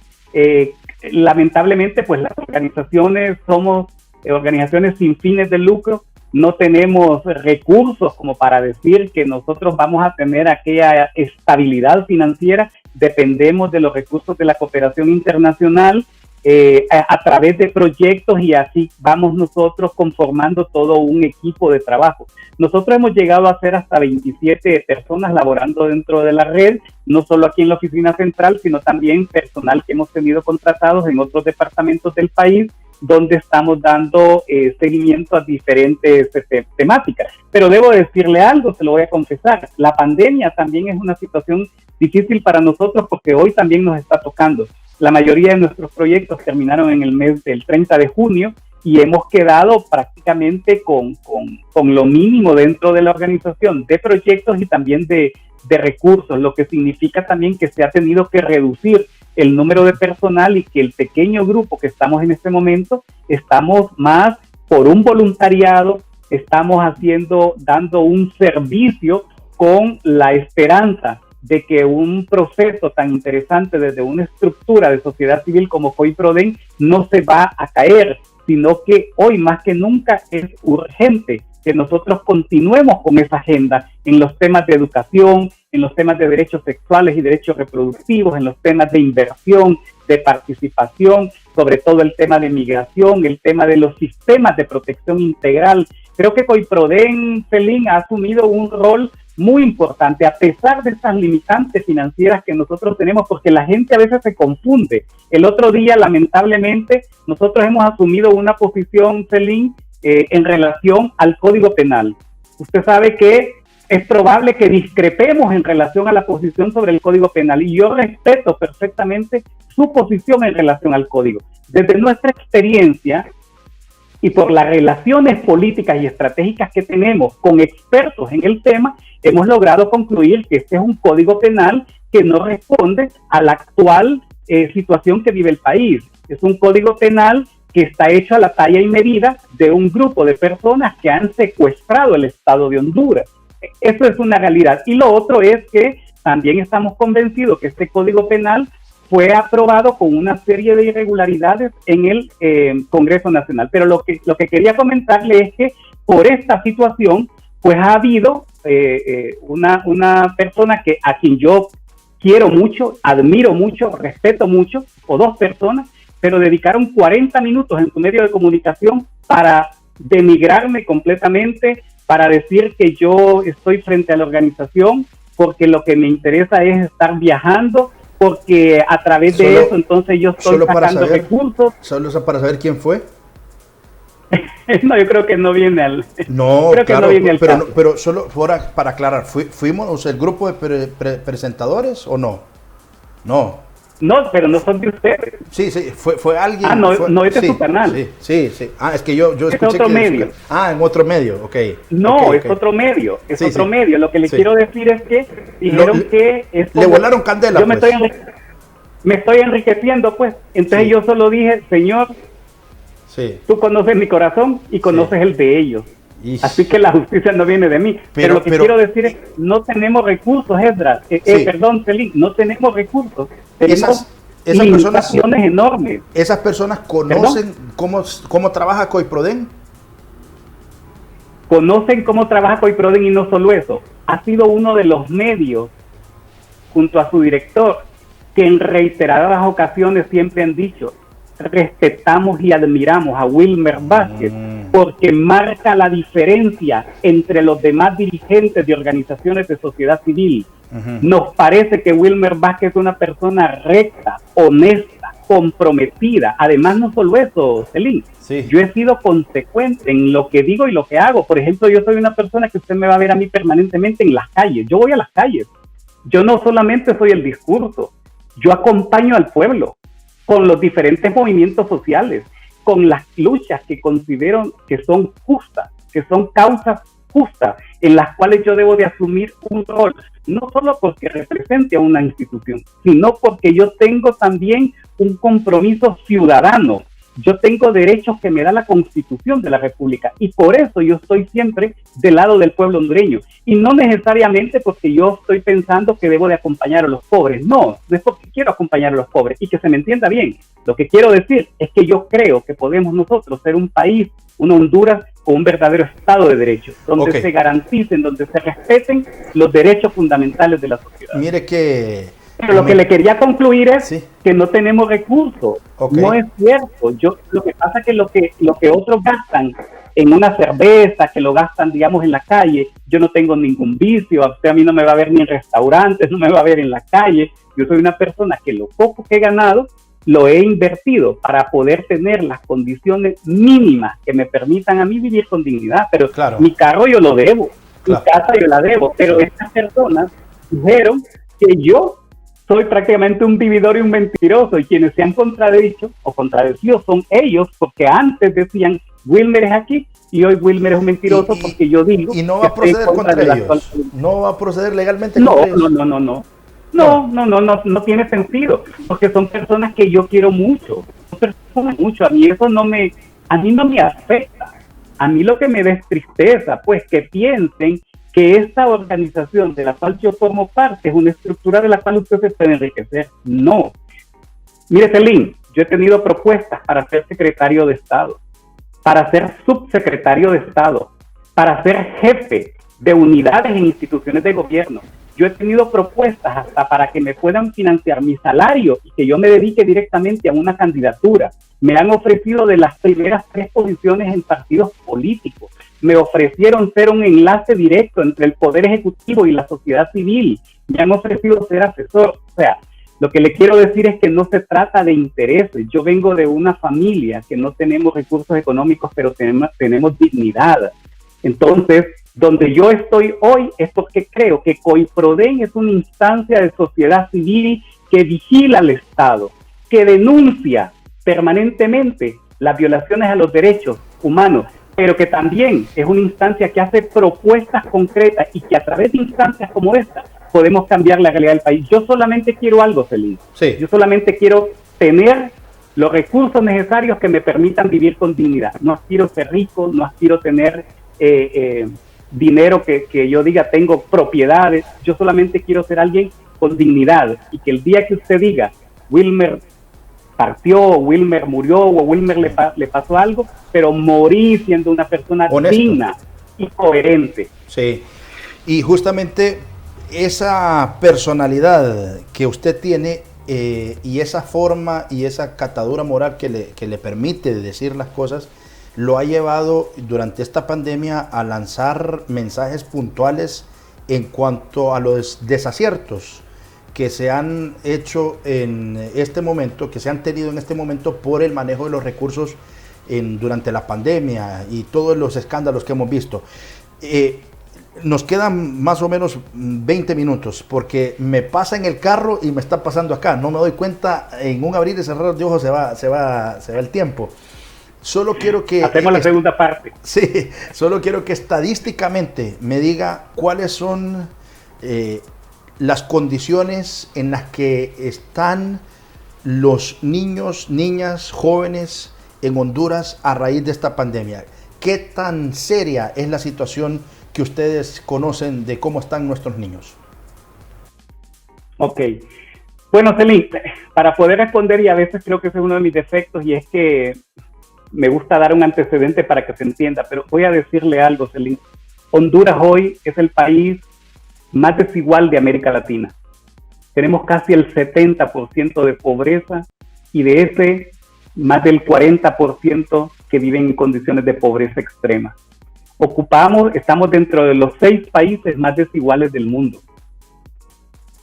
Lamentablemente, pues las organizaciones somos organizaciones sin fines de lucro. No tenemos recursos como para decir que nosotros vamos a tener aquella estabilidad financiera. Dependemos de los recursos de la cooperación internacional a través de proyectos, y así vamos nosotros conformando todo un equipo de trabajo. Nosotros hemos llegado a ser hasta 27 personas laborando dentro de la red, no solo aquí en la oficina central, sino también personal que hemos tenido contratados en otros departamentos del país, donde estamos dando seguimiento a diferentes temáticas. Pero debo decirle algo, se lo voy a confesar, la pandemia también es una situación difícil para nosotros, porque hoy también nos está tocando. La mayoría de nuestros proyectos terminaron en el mes del 30 de junio y hemos quedado prácticamente con lo mínimo dentro de la organización de proyectos y también de recursos, lo que significa también que se ha tenido que reducir el número de personal, y que el pequeño grupo que estamos en este momento, estamos más por un voluntariado, estamos dando un servicio con la esperanza de que un proceso tan interesante desde una estructura de sociedad civil como COIPRODEN no se va a caer, sino que hoy más que nunca es urgente que nosotros continuemos con esa agenda en los temas de educación, en los temas de derechos sexuales y derechos reproductivos, en los temas de inversión, de participación, sobre todo el tema de migración, el tema de los sistemas de protección integral. Creo que COIPRODEN, Celín, ha asumido un rol muy importante, a pesar de estas limitantes financieras que nosotros tenemos, porque la gente a veces se confunde. El otro día, lamentablemente, nosotros hemos asumido una posición, Celín, en relación al Código Penal. Usted sabe que es probable que discrepemos en relación a la posición sobre el Código Penal, y yo respeto perfectamente su posición en relación al Código. Desde nuestra experiencia y por las relaciones políticas y estratégicas que tenemos con expertos en el tema, hemos logrado concluir que este es un Código Penal que no responde a la actual situación que vive el país. Es un Código Penal que está hecho a la talla y medida de un grupo de personas que han secuestrado el Estado de Honduras. Eso es una realidad. Y lo otro es que también estamos convencidos que este Código Penal fue aprobado con una serie de irregularidades en el Congreso Nacional. Pero lo que quería comentarle es que por esta situación, pues ha habido una persona a quien yo quiero mucho, admiro mucho, respeto mucho, o dos personas, pero dedicaron 40 minutos en su medio de comunicación para denigrarme completamente, para decir que yo estoy frente a la organización, porque lo que me interesa es estar viajando, porque a través de eso entonces yo estoy sacando recursos. ¿Solo para saber quién fue? No, yo creo que no viene al... No, creo claro, que no viene pero solo para aclarar, ¿fuimos el grupo de presentadores o no? No. No, pero no son de ustedes. Sí, fue alguien. No es de su canal. Sí. Es que yo escuché es otro que medio. En otro medio, ok. No, es otro medio, otro medio. Lo que les quiero decir es que dijeron que... Le volaron candela, yo me estoy enriqueciendo, pues. Entonces yo solo dije, Señor, tú conoces mi corazón y conoces el de ellos. Así que la justicia no viene de mí. Pero lo que quiero decir es, no tenemos recursos, Esdras. Perdón, Celín, no tenemos recursos. Tenemos limitaciones enormes. ¿Esas personas conocen cómo trabaja COIPRODEN? conocen cómo trabaja COIPRODEN y no solo eso, ha sido uno de los medios, junto a su director, que en reiteradas ocasiones siempre han dicho, respetamos y admiramos a Wilmer Vázquez, porque marca la diferencia entre los demás dirigentes de organizaciones de sociedad civil. Nos parece que Wilmer Vázquez es una persona recta, honesta, comprometida. Además, no solo eso, Celín, yo he sido consecuente en lo que digo y lo que hago. Por ejemplo, yo soy una persona que usted me va a ver a mí permanentemente en las calles. Yo voy a las calles. Yo no solamente soy el discurso, yo acompaño al pueblo con los diferentes movimientos sociales, con las luchas que considero que son justas, que son causas justas, en las cuales yo debo de asumir un rol, no solo porque represente a una institución, sino porque yo tengo también un compromiso ciudadano. Yo tengo derechos que me da la Constitución de la República y por eso yo estoy siempre del lado del pueblo hondureño y no necesariamente porque yo estoy pensando que debo de acompañar a los pobres. No es porque quiero acompañar a los pobres y que se me entienda bien. Lo que quiero decir es que yo creo que podemos nosotros ser un país, una Honduras con un verdadero Estado de Derecho, donde se garanticen, donde se respeten los derechos fundamentales de la sociedad. Mire que... Pero lo que le quería concluir es que no tenemos recursos. No es cierto. Lo que pasa es que lo que otros gastan en una cerveza, que lo gastan, digamos, en la calle, yo no tengo ningún vicio. A mí no me va a ver ni en restaurantes, no me va a ver en la calle. Yo soy una persona que lo poco que he ganado lo he invertido para poder tener las condiciones mínimas que me permitan a mí vivir con dignidad. Pero mi carro yo lo debo, mi casa yo la debo. Pero estas personas dijeron que yo soy prácticamente un vividor y un mentiroso, y quienes se han contradicho o contradecido son ellos, porque antes decían Wilmer es aquí y hoy Wilmer es un mentiroso porque yo digo. Y no va a proceder contra ellos. No va a proceder legalmente contra ellos. No tiene sentido, porque son personas que yo quiero mucho. Son personas mucho. A mí eso no me afecta. A mí lo que me da es tristeza, pues que piensen que esta organización de la cual yo formo parte es una estructura de la cual usted se puede enriquecer. No. Mire, Celín, yo he tenido propuestas para ser secretario de Estado, para ser subsecretario de Estado, para ser jefe de unidades en instituciones de gobierno. Yo he tenido propuestas hasta para que me puedan financiar mi salario y que yo me dedique directamente a una candidatura. Me han ofrecido de las primeras 3 posiciones en partidos políticos. Me ofrecieron ser un enlace directo entre el Poder Ejecutivo y la sociedad civil. Me han ofrecido ser asesor. O sea, lo que le quiero decir es que no se trata de intereses. Yo vengo de una familia que no tenemos recursos económicos, pero tenemos dignidad. Entonces, donde yo estoy hoy es porque creo que COIPRODEN es una instancia de sociedad civil que vigila al Estado, que denuncia permanentemente las violaciones a los derechos humanos, pero que también es una instancia que hace propuestas concretas y que a través de instancias como esta podemos cambiar la realidad del país. Yo solamente quiero algo, Celín. Yo solamente quiero tener los recursos necesarios que me permitan vivir con dignidad. No aspiro a ser rico, no aspiro a tener dinero que yo diga tengo propiedades. Yo solamente quiero ser alguien con dignidad y que el día que usted diga Wilmer partió, o Wilmer murió, o Wilmer le pasó algo, pero morí siendo una persona digna y coherente. Sí, y justamente esa personalidad que usted tiene y esa forma y esa catadura moral que le permite decir las cosas, lo ha llevado durante esta pandemia a lanzar mensajes puntuales en cuanto a los desaciertos que se han hecho en este momento, que se han tenido en este momento por el manejo de los recursos durante la pandemia y todos los escándalos que hemos visto. Nos quedan más o menos 20 minutos porque me pasa en el carro y me está pasando acá. No me doy cuenta, en un abrir y cerrar de ojos se va el tiempo. Solo quiero que... Hacemos la segunda parte. Sí, solo quiero que estadísticamente me diga cuáles son las condiciones en las que están los niños, niñas, jóvenes en Honduras a raíz de esta pandemia. ¿Qué tan seria es la situación que ustedes conocen de cómo están nuestros niños? Ok. Bueno, Celín, para poder responder, y a veces creo que ese es uno de mis defectos, y es que me gusta dar un antecedente para que se entienda, pero voy a decirle algo, Celín. Honduras hoy es el país más desigual de América Latina. Tenemos casi el 70% de pobreza y de ese, más del 40% que viven en condiciones de pobreza extrema. Estamos dentro de los 6 países más desiguales del mundo.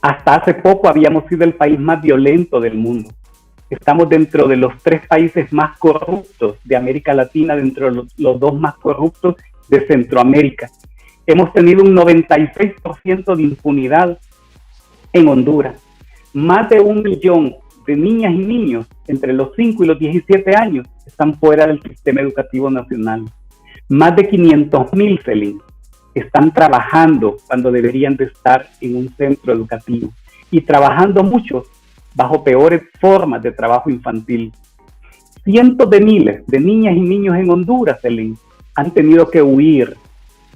Hasta hace poco habíamos sido el país más violento del mundo. Estamos dentro de los 3 países más corruptos de América Latina, dentro de los 2 más corruptos de Centroamérica. Hemos tenido un 96% de impunidad en Honduras. Más de 1 millón de niñas y niños entre los 5 y los 17 años están fuera del sistema educativo nacional. Más de 500,000, Celín, están trabajando cuando deberían de estar en un centro educativo y trabajando muchos bajo peores formas de trabajo infantil. Cientos de miles de niñas y niños en Honduras, Celín, han tenido que huir,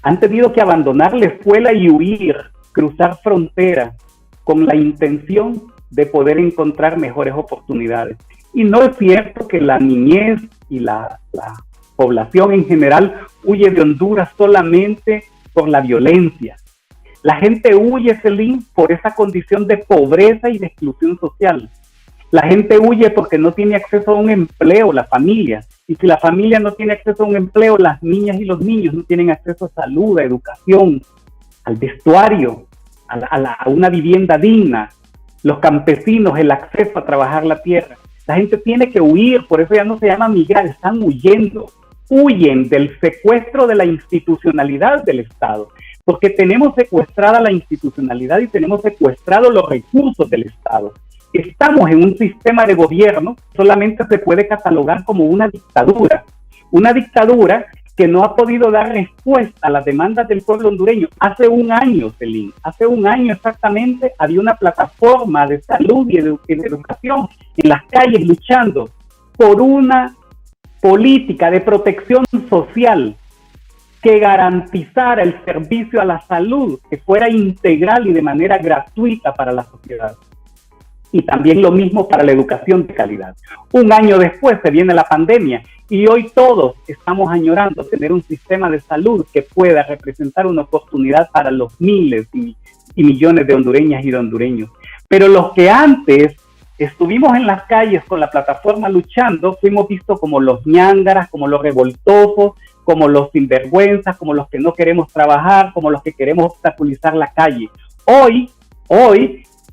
han tenido que abandonar la escuela y huir, cruzar fronteras con la intención de poder encontrar mejores oportunidades. Y no es cierto que la niñez y la población en general huye de Honduras solamente por la violencia. La gente huye, Celín, por esa condición de pobreza y de exclusión social. La gente huye porque no tiene acceso a un empleo, la familia. Y si la familia no tiene acceso a un empleo, las niñas y los niños no tienen acceso a salud, a educación, al vestuario, a una vivienda digna. Los campesinos, el acceso a trabajar la tierra. La gente tiene que huir, por eso ya no se llama migrar, están huyendo. Huyen del secuestro de la institucionalidad del Estado. Porque tenemos secuestrada la institucionalidad y tenemos secuestrados los recursos del Estado. Estamos en un sistema de gobierno que solamente se puede catalogar como una dictadura. Una dictadura que no ha podido dar respuesta a las demandas del pueblo hondureño. Hace 1 año, Celín, hace 1 año exactamente, había una plataforma de salud y de educación en las calles luchando por una política de protección social que garantizara el servicio a la salud, que fuera integral y de manera gratuita para la sociedad. Y también lo mismo para la educación de calidad. 1 año después se viene la pandemia y hoy todos estamos añorando tener un sistema de salud que pueda representar una oportunidad para los miles y millones de hondureñas y de hondureños. Pero los que antes estuvimos en las calles con la plataforma luchando, fuimos vistos como los ñángaras, como los revoltosos, como los sinvergüenzas, como los que no queremos trabajar, como los que queremos obstaculizar la calle. Hoy,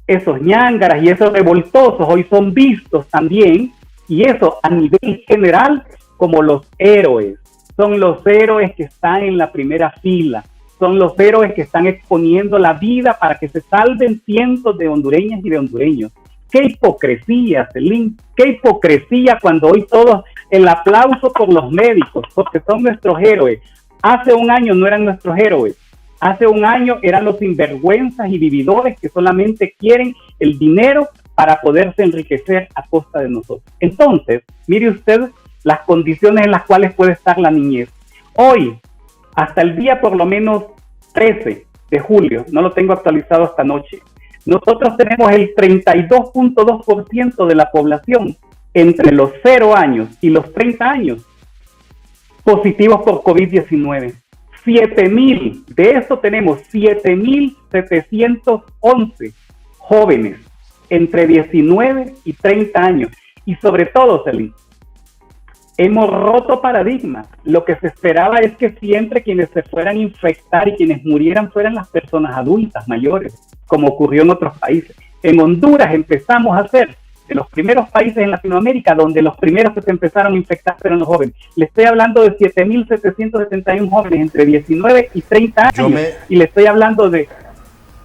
esos ñángaras y esos revoltosos hoy son vistos también, y eso a nivel general, como los héroes. Son los héroes que están en la primera fila, son los héroes que están exponiendo la vida para que se salven cientos de hondureñas y de hondureños. ¡Qué hipocresía, Celín! ¡Qué hipocresía cuando hoy todos el aplauso por los médicos, porque son nuestros héroes! Hace 1 año no eran nuestros héroes. Hace 1 año eran los sinvergüenzas y vividores que solamente quieren el dinero para poderse enriquecer a costa de nosotros. Entonces, mire usted las condiciones en las cuales puede estar la niñez. Hoy, hasta el día por lo menos 13 de julio, no lo tengo actualizado esta noche, nosotros tenemos el 32.2% de la población entre los 0 años y los 30 años positivos por COVID-19. 7,000, de eso tenemos 7,711 jóvenes entre 19 y 30 años. Y sobre todo, Celín, hemos roto paradigmas. Lo que se esperaba es que siempre quienes se fueran a infectar y quienes murieran fueran las personas adultas, mayores, como ocurrió en otros países. En Honduras empezamos a ser de los primeros países en Latinoamérica donde los primeros que se empezaron a infectar fueron los jóvenes. Le estoy hablando de 7,771 jóvenes entre 19 y 30 años. Y le estoy hablando de...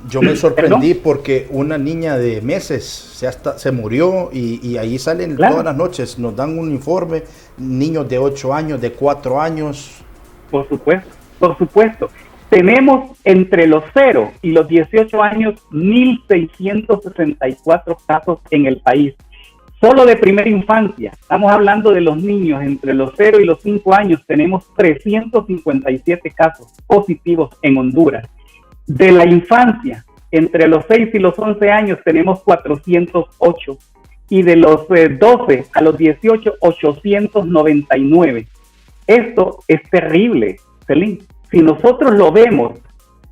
Yo me sorprendí porque una niña de meses se murió y ahí salen todas las noches, nos dan un informe, niños de 8 años, de 4 años. Por supuesto. Tenemos entre los 0 y los 18 años 1,664 casos en el país. Solo de primera infancia, estamos hablando de los niños entre los 0 y los 5 años, tenemos 357 casos positivos en Honduras. De la infancia, entre los 6 y los 11 años, tenemos 408. y de los 12 a los 18, 899. Esto es terrible, Celín. Si nosotros lo vemos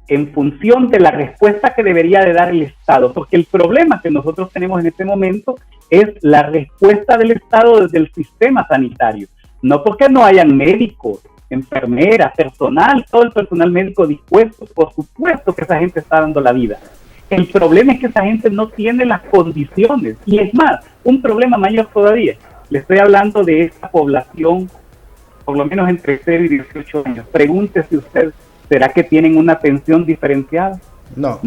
en función de la respuesta que debería de dar el Estado, porque el problema que nosotros tenemos en este momento es la respuesta del Estado desde el sistema sanitario. No porque no hayan médicos, enfermeras, personal, todo el personal médico dispuesto, por supuesto que esa gente está dando la vida. El problema es que esa gente no tiene las condiciones, y es más, un problema mayor todavía. Le estoy hablando de esta población, por lo menos entre 0 y 18 años. Pregúntese usted, ¿será que tienen una atención diferenciada? No.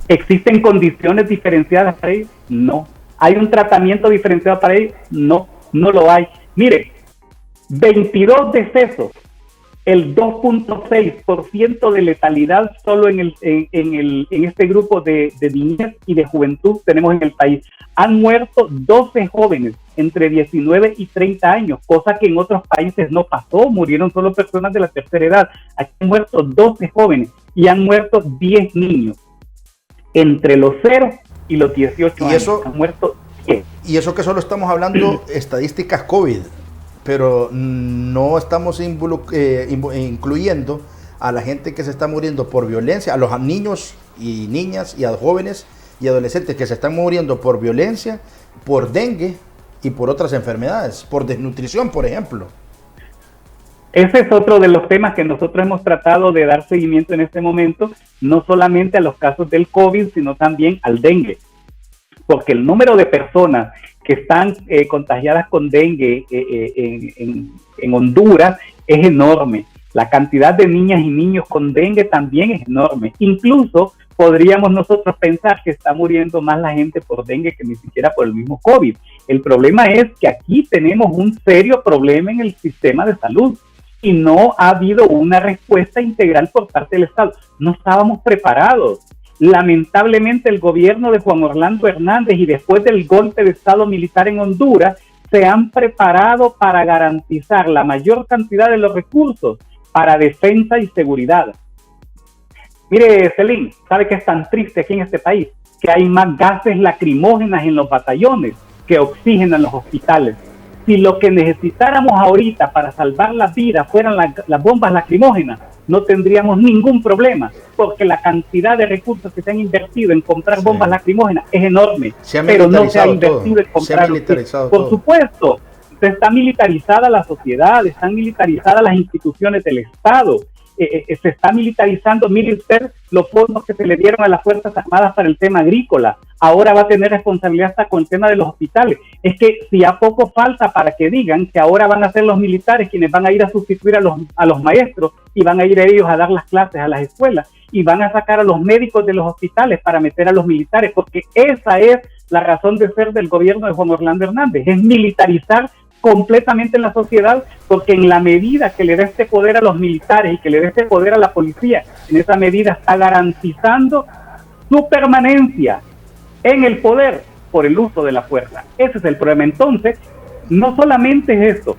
¿Existen condiciones diferenciadas para ellos? No. ¿Hay un tratamiento diferenciado para ellos? No lo hay. Mire, 22 decesos, el 2.6% de letalidad solo en este grupo de niñez y de juventud tenemos en el país. Han muerto 12 jóvenes entre 19 y 30 años, cosa que en otros países no pasó, murieron solo personas de la tercera edad. Aquí han muerto 12 jóvenes y han muerto 10 niños. Entre los 0 y los 18 años han muerto 10. Y eso que solo estamos hablando estadísticas COVID, pero no estamos incluyendo a la gente que se está muriendo por violencia, a los niños y niñas y a jóvenes y adolescentes que se están muriendo por violencia, por dengue y por otras enfermedades, por desnutrición, por ejemplo. Ese es otro de los temas que nosotros hemos tratado de dar seguimiento en este momento, no solamente a los casos del COVID, sino también al dengue, porque el número de personas que están contagiadas con dengue en Honduras es enorme. La cantidad de niñas y niños con dengue también es enorme. Incluso podríamos nosotros pensar que está muriendo más la gente por dengue que ni siquiera por el mismo COVID. El problema es que aquí tenemos un serio problema en el sistema de salud y no ha habido una respuesta integral por parte del Estado. No estábamos preparados. Lamentablemente el gobierno de Juan Orlando Hernández y después del golpe de Estado militar en Honduras se han preparado para garantizar la mayor cantidad de los recursos para defensa y seguridad. Mire, Celín, ¿sabe que es tan triste aquí en este país? Que hay más gases lacrimógenas en los batallones que oxígeno en los hospitales. Si lo que necesitáramos ahorita para salvar las vidas fueran las bombas lacrimógenas, no tendríamos ningún problema, porque la cantidad de recursos que se han invertido en comprar bombas lacrimógenas es enorme, pero no se ha invertido en comprar. Por supuesto, se está militarizada la sociedad, están militarizadas las instituciones del Estado, se está militarizando, mire usted, los fondos que se le dieron a las Fuerzas Armadas para el tema agrícola, ahora va a tener responsabilidad hasta con el tema de los hospitales. Es que si a poco falta para que digan que ahora van a ser los militares quienes van a ir a sustituir a los maestros y van a ir ellos a dar las clases a las escuelas y van a sacar a los médicos de los hospitales para meter a los militares, porque esa es la razón de ser del gobierno de Juan Orlando Hernández, es militarizar completamente la sociedad, porque en la medida que le dé este poder a los militares y que le dé este poder a la policía, en esa medida está garantizando su permanencia en el poder por el uso de la fuerza. Ese es el problema. Entonces, no solamente es esto,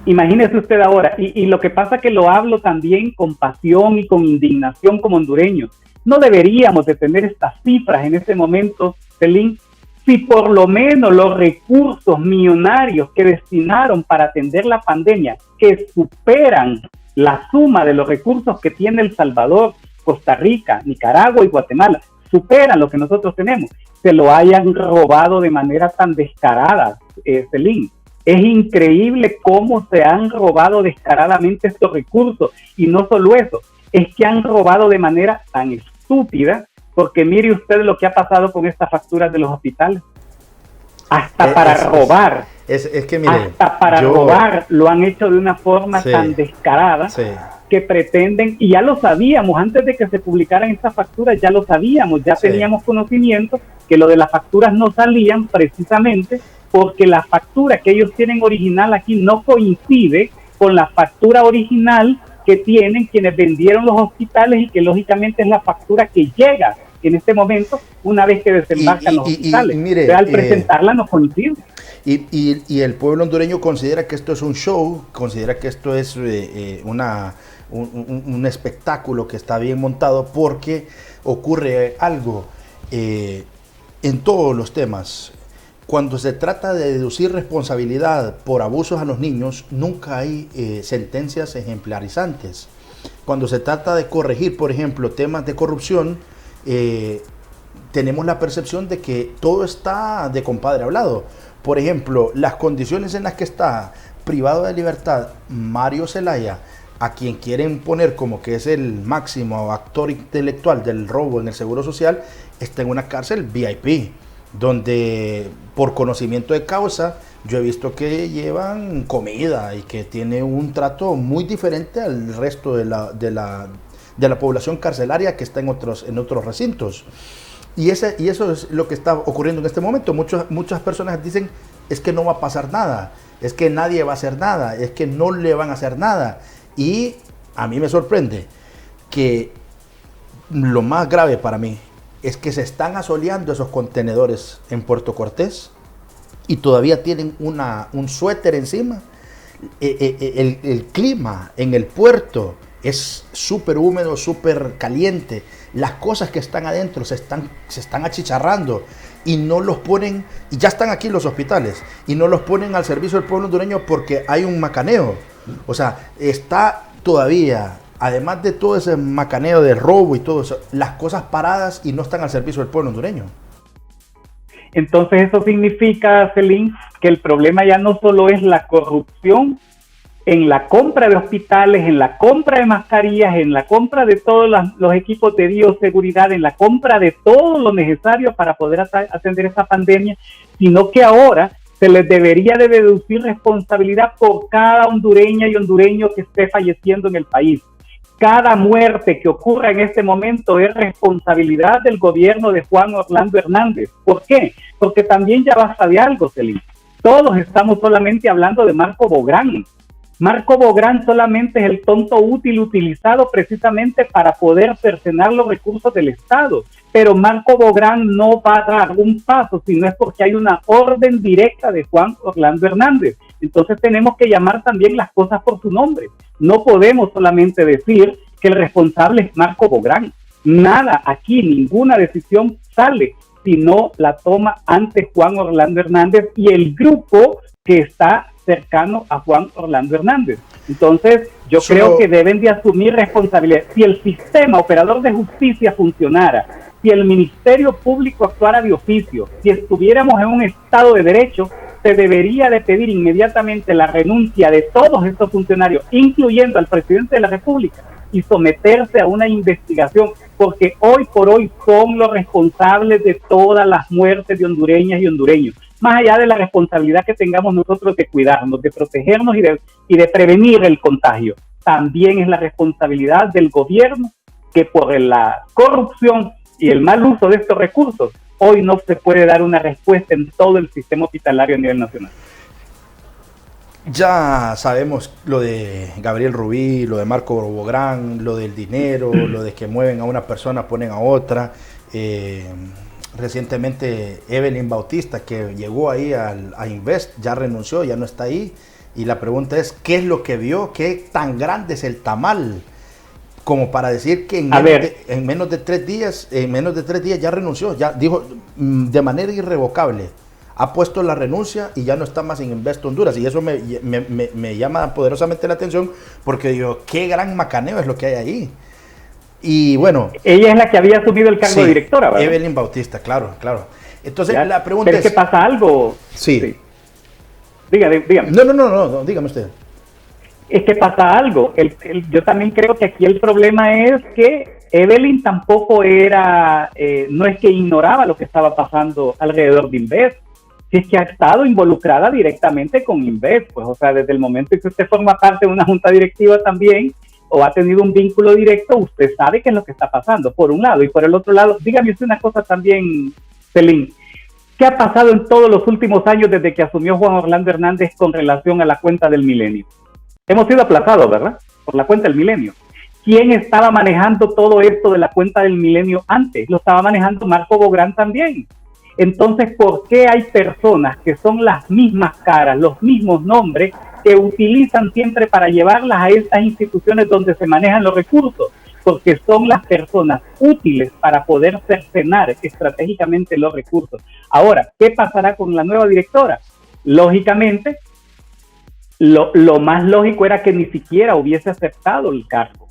imagínese usted ahora, y lo que pasa que lo hablo también con pasión y con indignación como hondureño, no deberíamos de tener estas cifras en este momento, Celín, si por lo menos los recursos millonarios que destinaron para atender la pandemia, que superan la suma de los recursos que tiene El Salvador, Costa Rica, Nicaragua y Guatemala, superan lo que nosotros tenemos, se lo hayan robado de manera tan descarada, Celín. Es increíble cómo se han robado descaradamente estos recursos, y no solo eso, es que han robado de manera tan estúpida, porque mire usted lo que ha pasado con estas facturas de los hospitales. Hasta para robar. Es que mire, hasta para robar lo han hecho de una forma tan descarada que pretenden, y ya lo sabíamos, antes de que se publicaran estas facturas, ya lo sabíamos, ya teníamos conocimiento que lo de las facturas no salían precisamente porque la factura que ellos tienen original aquí no coincide con la factura original que tienen quienes vendieron los hospitales, y que lógicamente es la factura que llega en este momento una vez que desembarcan los hospitales. Mire, al presentarla no coincide. Y el pueblo hondureño considera que esto es un show, considera que esto es un espectáculo que está bien montado, porque ocurre algo en todos los temas. cuando se trata de deducir responsabilidad por abusos a los niños, nunca hay sentencias ejemplarizantes. Cuando se trata de corregir, por ejemplo, temas de corrupción, tenemos la percepción de que todo está de compadre hablado. Por ejemplo, las condiciones en las que está privado de libertad Mario Zelaya, a quien quieren poner como que es el máximo actor intelectual del robo en el Seguro Social, está en una cárcel VIP, donde por conocimiento de causa yo he visto que llevan comida y que tiene un trato muy diferente al resto de la población carcelaria que está en otros recintos. Y eso es lo que está ocurriendo en este momento. Muchas personas dicen, es que no va a pasar nada, es que nadie va a hacer nada, es que no le van a hacer nada. Y a mí me sorprende que lo más grave para mí es que se están asoleando esos contenedores en Puerto Cortés y todavía tienen un suéter encima. El clima en el puerto es súper húmedo, súper caliente. Las cosas que están adentro se están achicharrando y no los ponen, y ya están aquí en los hospitales, y no los ponen al servicio del pueblo hondureño porque hay un macaneo. O sea, está todavía, además de todo ese macaneo de robo y todo eso, las cosas paradas y no están al servicio del pueblo hondureño. Entonces eso significa, Celín, que el problema ya no solo es la corrupción en la compra de hospitales, en la compra de mascarillas, en la compra de todos los equipos de bioseguridad, en la compra de todo lo necesario para poder atender esta pandemia, sino que ahora se les debería de deducir responsabilidad por cada hondureña y hondureño que esté falleciendo en el país. Cada muerte que ocurra en este momento es responsabilidad del gobierno de Juan Orlando Hernández. ¿Por qué? Porque también ya basta de algo, Celín. Todos estamos solamente hablando de Marco Bográn. Marco Bográn solamente es el tonto útil utilizado precisamente para poder cercenar los recursos del Estado. Pero Marco Bográn no va a dar un paso si no es porque hay una orden directa de Juan Orlando Hernández. Entonces tenemos que llamar también las cosas por su nombre. No podemos solamente decir que el responsable es Marco Bográn. Nada aquí, ninguna decisión sale si no la toma ante Juan Orlando Hernández y el grupo que está cercano a Juan Orlando Hernández. Entonces, yo creo que deben de asumir responsabilidad. Si el sistema operador de justicia funcionara, si el Ministerio Público actuara de oficio, si estuviéramos en un Estado de Derecho, se debería de pedir inmediatamente la renuncia de todos estos funcionarios, incluyendo al presidente de la República, y someterse a una investigación, porque hoy por hoy son los responsables de todas las muertes de hondureñas y hondureños. Más allá de la responsabilidad que tengamos nosotros de cuidarnos, de protegernos y de prevenir el contagio, también es la responsabilidad del gobierno que por la corrupción y el mal uso de estos recursos, hoy no se puede dar una respuesta en todo el sistema hospitalario a nivel nacional. Ya sabemos lo de Gabriel Rubí, lo de Marco Bográn, lo del dinero, lo de que mueven a una persona, ponen a otra. Recientemente Evelyn Bautista, que llegó ahí a Invest, ya renunció, ya no está ahí. Y la pregunta es, ¿qué es lo que vio? ¿Qué tan grande es el tamal? Como para decir que en menos de 3 días ya renunció, ya dijo de manera irrevocable. Ha puesto la renuncia y ya no está más en Invest Honduras. Y eso me llama poderosamente la atención porque digo, qué gran macaneo es lo que hay ahí. Y bueno. Ella es la que había asumido el cargo de directora, ¿verdad? Evelyn Bautista, claro. Entonces ya, la pregunta es. ¿Pero es que pasa algo? Sí. Dígame. No, dígame usted. Es que pasa algo. Yo también creo que aquí el problema es que Evelyn tampoco era, no es que ignoraba lo que estaba pasando alrededor de Invest. Si es que ha estado involucrada directamente con Invest, pues, o sea, desde el momento en que usted forma parte de una junta directiva también, o ha tenido un vínculo directo, usted sabe qué es lo que está pasando, por un lado. Y por el otro lado, dígame usted una cosa también, Celín. ¿Qué ha pasado en todos los últimos años desde que asumió Juan Orlando Hernández con relación a la cuenta del milenio? Hemos sido aplazados, ¿verdad? Por la cuenta del milenio. ¿Quién estaba manejando todo esto de la cuenta del milenio antes? Lo estaba manejando Marco Bográn también. Entonces, ¿por qué hay personas que son las mismas caras, los mismos nombres, que utilizan siempre para llevarlas a estas instituciones donde se manejan los recursos? porque son las personas útiles para poder cercenar estratégicamente los recursos. Ahora, ¿qué pasará con la nueva directora? Lógicamente, lo más lógico era que ni siquiera hubiese aceptado el cargo.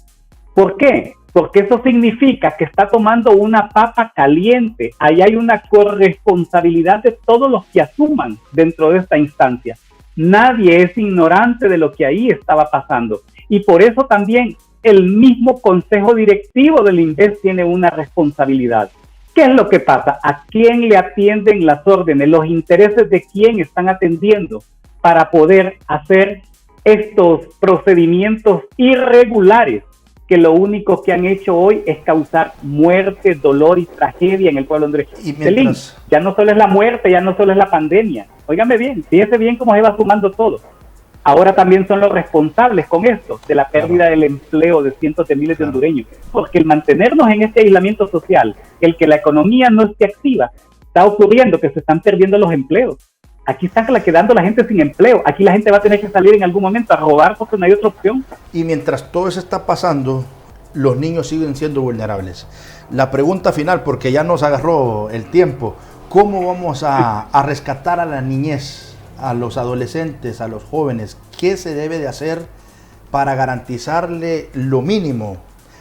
¿Por qué? Porque eso significa que está tomando una papa caliente. Ahí hay una corresponsabilidad de todos los que asuman dentro de esta instancia. Nadie es ignorante de lo que ahí estaba pasando. Y por eso también el mismo consejo directivo del INVES tiene una responsabilidad. ¿Qué es lo que pasa? ¿A quién le atienden las órdenes? ¿Los intereses de quién están atendiendo para poder hacer estos procedimientos irregulares que lo único que han hecho hoy es causar muerte, dolor y tragedia en el pueblo hondureño? Ya no solo es la muerte, ya no solo es la pandemia. Óigame bien, fíjese bien cómo se va sumando todo. Ahora también son los responsables con esto, de la pérdida del empleo de cientos de miles de hondureños. Porque el mantenernos en este aislamiento social, el que la economía no esté activa, está ocurriendo que se están perdiendo los empleos. Aquí está quedando la gente sin empleo. Aquí la gente va a tener que salir en algún momento a robar porque no hay otra opción. Y mientras todo eso está pasando, los niños siguen siendo vulnerables. La pregunta final, porque ya nos agarró el tiempo, ¿cómo vamos a rescatar a la niñez, a los adolescentes, a los jóvenes? ¿Qué se debe de hacer para garantizarle lo mínimo?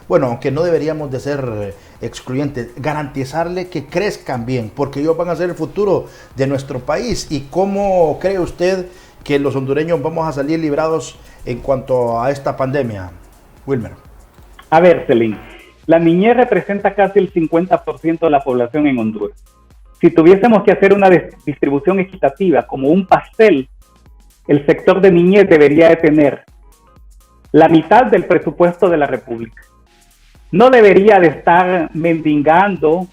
Bueno, aunque no deberíamos de ser excluyentes, garantizarle que crezcan bien, porque ellos van a ser el futuro de nuestro país. ¿Y cómo cree usted que los hondureños vamos a salir librados en cuanto a esta pandemia, Wilmer? A ver, Celín, la niñez representa casi el 50% de la población en Honduras. Si tuviésemos que hacer una distribución equitativa como un pastel, el sector de niñez debería de tener la mitad del presupuesto de la República. No debería de estar mendigando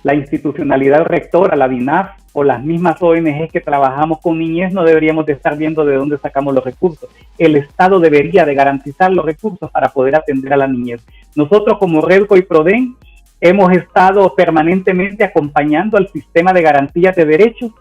la institucionalidad rectora, la DINAF o las mismas ONG que trabajamos con niñez. No deberíamos de estar viendo de dónde sacamos los recursos. El Estado debería de garantizar los recursos para poder atender a la niñez. Nosotros como Redco y Proden hemos estado permanentemente acompañando al sistema de garantías de derechos.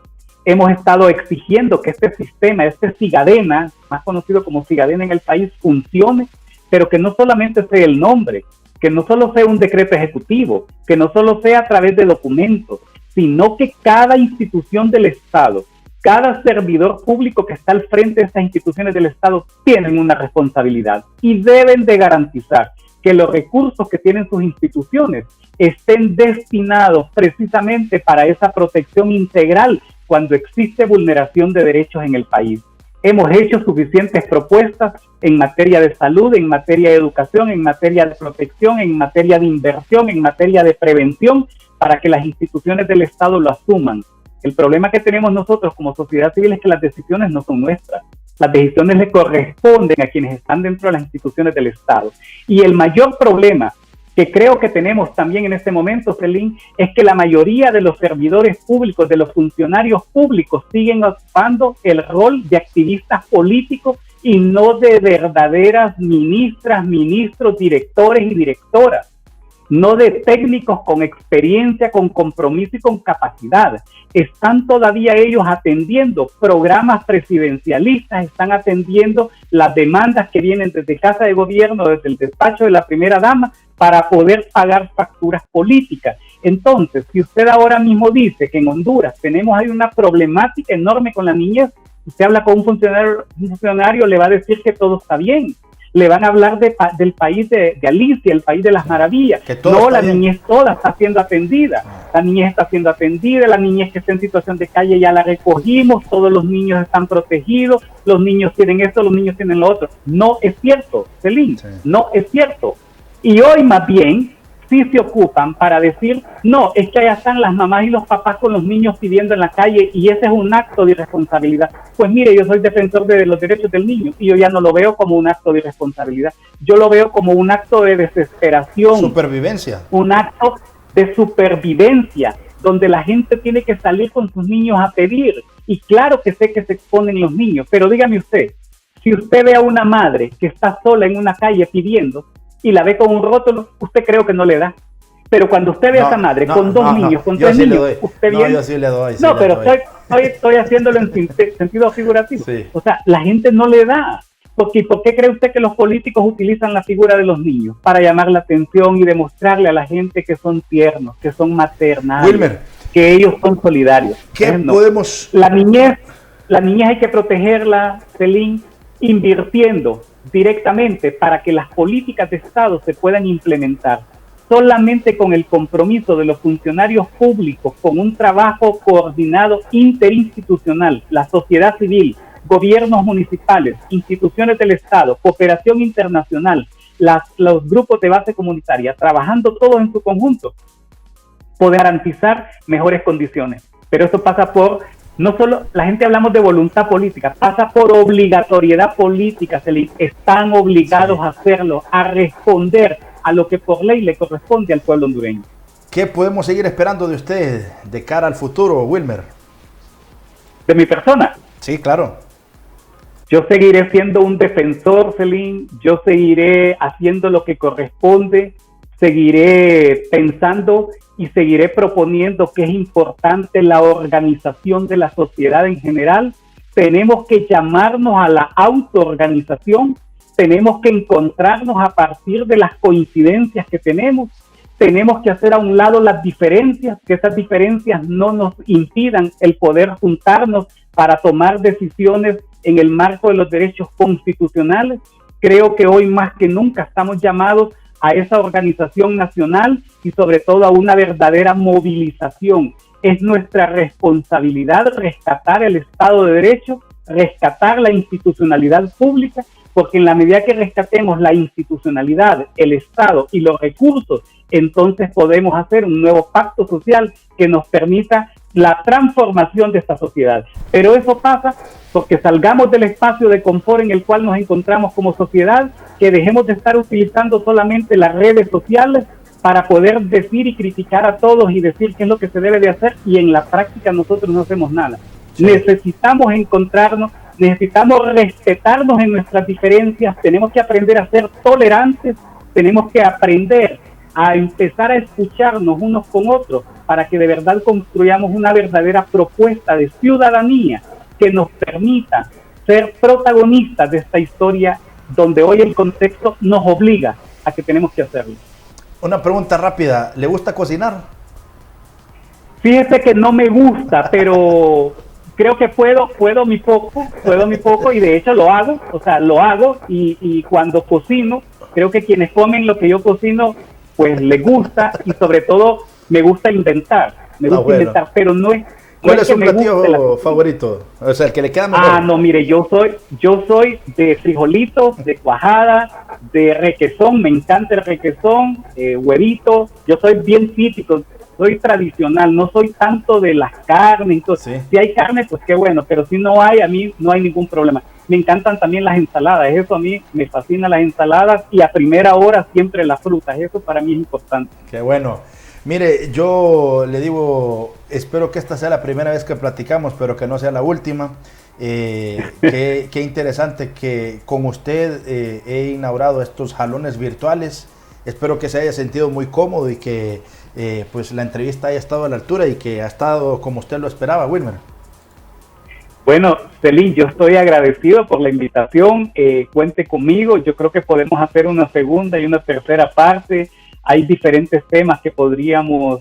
Hemos estado exigiendo que este sistema, este Sigadena, más conocido como Sigadena en el país, funcione, pero que no solamente sea el nombre, que no solo sea un decreto ejecutivo, que no solo sea a través de documentos, sino que cada institución del Estado, cada servidor público que está al frente de estas instituciones del Estado tienen una responsabilidad y deben de garantizar que los recursos que tienen sus instituciones estén destinados precisamente para esa protección integral cuando existe vulneración de derechos en el país. Hemos hecho suficientes propuestas en materia de salud, en materia de educación, en materia de protección, en materia de inversión, en materia de prevención, para que las instituciones del Estado lo asuman. El problema que tenemos nosotros como sociedad civil es que las decisiones no son nuestras. Las decisiones le corresponden a quienes están dentro de las instituciones del Estado. Y el mayor problema que creo que tenemos también en este momento, Celín, es que la mayoría de los servidores públicos, de los funcionarios públicos, siguen ocupando el rol de activistas políticos y no de verdaderas ministras, ministros, directores y directoras, no de técnicos con experiencia, con compromiso y con capacidad. Están todavía ellos atendiendo programas presidencialistas, están atendiendo las demandas que vienen desde Casa de Gobierno, desde el despacho de la primera dama, para poder pagar facturas políticas. Entonces, si usted ahora mismo dice que en Honduras tenemos ahí una problemática enorme con la niñez, usted habla con un funcionario le va a decir que todo está bien. Le van a hablar del país de Alicia, el país de las maravillas. No, la niñez toda está siendo atendida. La niñez está siendo atendida, la niñez que está en situación de calle ya la recogimos, todos los niños están protegidos, los niños tienen esto, los niños tienen lo otro. No es cierto, Celín, sí. No es cierto. Y hoy más bien sí se ocupan para decir, no, es que allá están las mamás y los papás con los niños pidiendo en la calle y ese es un acto de irresponsabilidad. Pues mire, yo soy defensor de los derechos del niño y yo ya no lo veo como un acto de irresponsabilidad. Yo lo veo como un acto de desesperación. Supervivencia. Un acto de supervivencia, donde la gente tiene que salir con sus niños a pedir. Y claro que sé que se exponen los niños, pero dígame usted, si usted ve a una madre que está sola en una calle pidiendo, y la ve con un rótulo, usted creo que no le da. Pero cuando usted ve a esa madre con dos niños, con tres niños, usted viene... yo sí le doy. Pero estoy haciéndolo en sentido figurativo. Sí. O sea, la gente no le da. ¿Por qué cree usted que los políticos utilizan la figura de los niños? Para llamar la atención y demostrarle a la gente que son tiernos, que son maternales, Wilmer, que ellos son solidarios. ¿qué No. podemos...? La niñez hay que protegerla, Celín, invirtiendo directamente para que las políticas de Estado se puedan implementar. Solamente con el compromiso de los funcionarios públicos, con un trabajo coordinado interinstitucional, la sociedad civil, gobiernos municipales, instituciones del Estado, cooperación internacional, los grupos de base comunitaria, trabajando todos en su conjunto, poder garantizar mejores condiciones. Pero eso pasa por, no solo, la gente hablamos de voluntad política, pasa por obligatoriedad política, están obligados a hacerlo, a responder a lo que por ley le corresponde al pueblo hondureño. ¿Qué podemos seguir esperando de usted de cara al futuro, Wilmer? De mi persona. Sí, claro. Yo seguiré siendo un defensor, Celín, yo seguiré haciendo lo que corresponde, seguiré pensando y seguiré proponiendo que es importante la organización de la sociedad en general. Tenemos que llamarnos a la autoorganización, tenemos que encontrarnos a partir de las coincidencias que tenemos que hacer a un lado las diferencias, que esas diferencias no nos impidan el poder juntarnos para tomar decisiones en el marco de los derechos constitucionales. Creo que hoy más que nunca estamos llamados a esa organización nacional y sobre todo a una verdadera movilización. Es nuestra responsabilidad rescatar el Estado de Derecho, rescatar la institucionalidad pública, porque en la medida que rescatemos la institucionalidad, el Estado y los recursos, entonces podemos hacer un nuevo pacto social que nos permita la transformación de esta sociedad. Pero eso pasa porque salgamos del espacio de confort en el cual nos encontramos como sociedad, que dejemos de estar utilizando solamente las redes sociales para poder decir y criticar a todos y decir qué es lo que se debe de hacer, y en la práctica nosotros no hacemos nada. Sí. Necesitamos encontrarnos, necesitamos respetarnos en nuestras diferencias, tenemos que aprender a ser tolerantes, tenemos que aprender a empezar a escucharnos unos con otros para que de verdad construyamos una verdadera propuesta de ciudadanía que nos permita ser protagonistas de esta historia donde hoy el contexto nos obliga a que tenemos que hacerlo. Una pregunta rápida, ¿le gusta cocinar? Fíjese que no me gusta, pero creo que puedo mi poco y de hecho lo hago, y cuando cocino, creo que quienes comen lo que yo cocino, pues les gusta, y sobre todo me gusta inventar, pero no es... ¿Cuál es su platillo favorito? O sea, el que le queda mejor. No, mire, yo soy de frijolitos, de cuajada, de requesón, me encanta el requesón, huevito, yo soy bien típico, soy tradicional, no soy tanto de las carnes, entonces, sí. Si hay carne, pues qué bueno, pero si no hay, a mí no hay ningún problema. Me encantan también las ensaladas, eso a mí me fascinan las ensaladas, y a primera hora siempre las frutas, eso para mí es importante. Qué bueno. Mire, yo le digo, espero que esta sea la primera vez que platicamos, pero que no sea la última. Qué interesante que con usted he inaugurado estos jalones virtuales. Espero que se haya sentido muy cómodo y que pues la entrevista haya estado a la altura y que ha estado como usted lo esperaba, Wilmer. Bueno, Celín, yo estoy agradecido por la invitación. Cuente conmigo. Yo creo que podemos hacer una segunda y una tercera parte. Hay diferentes temas que podríamos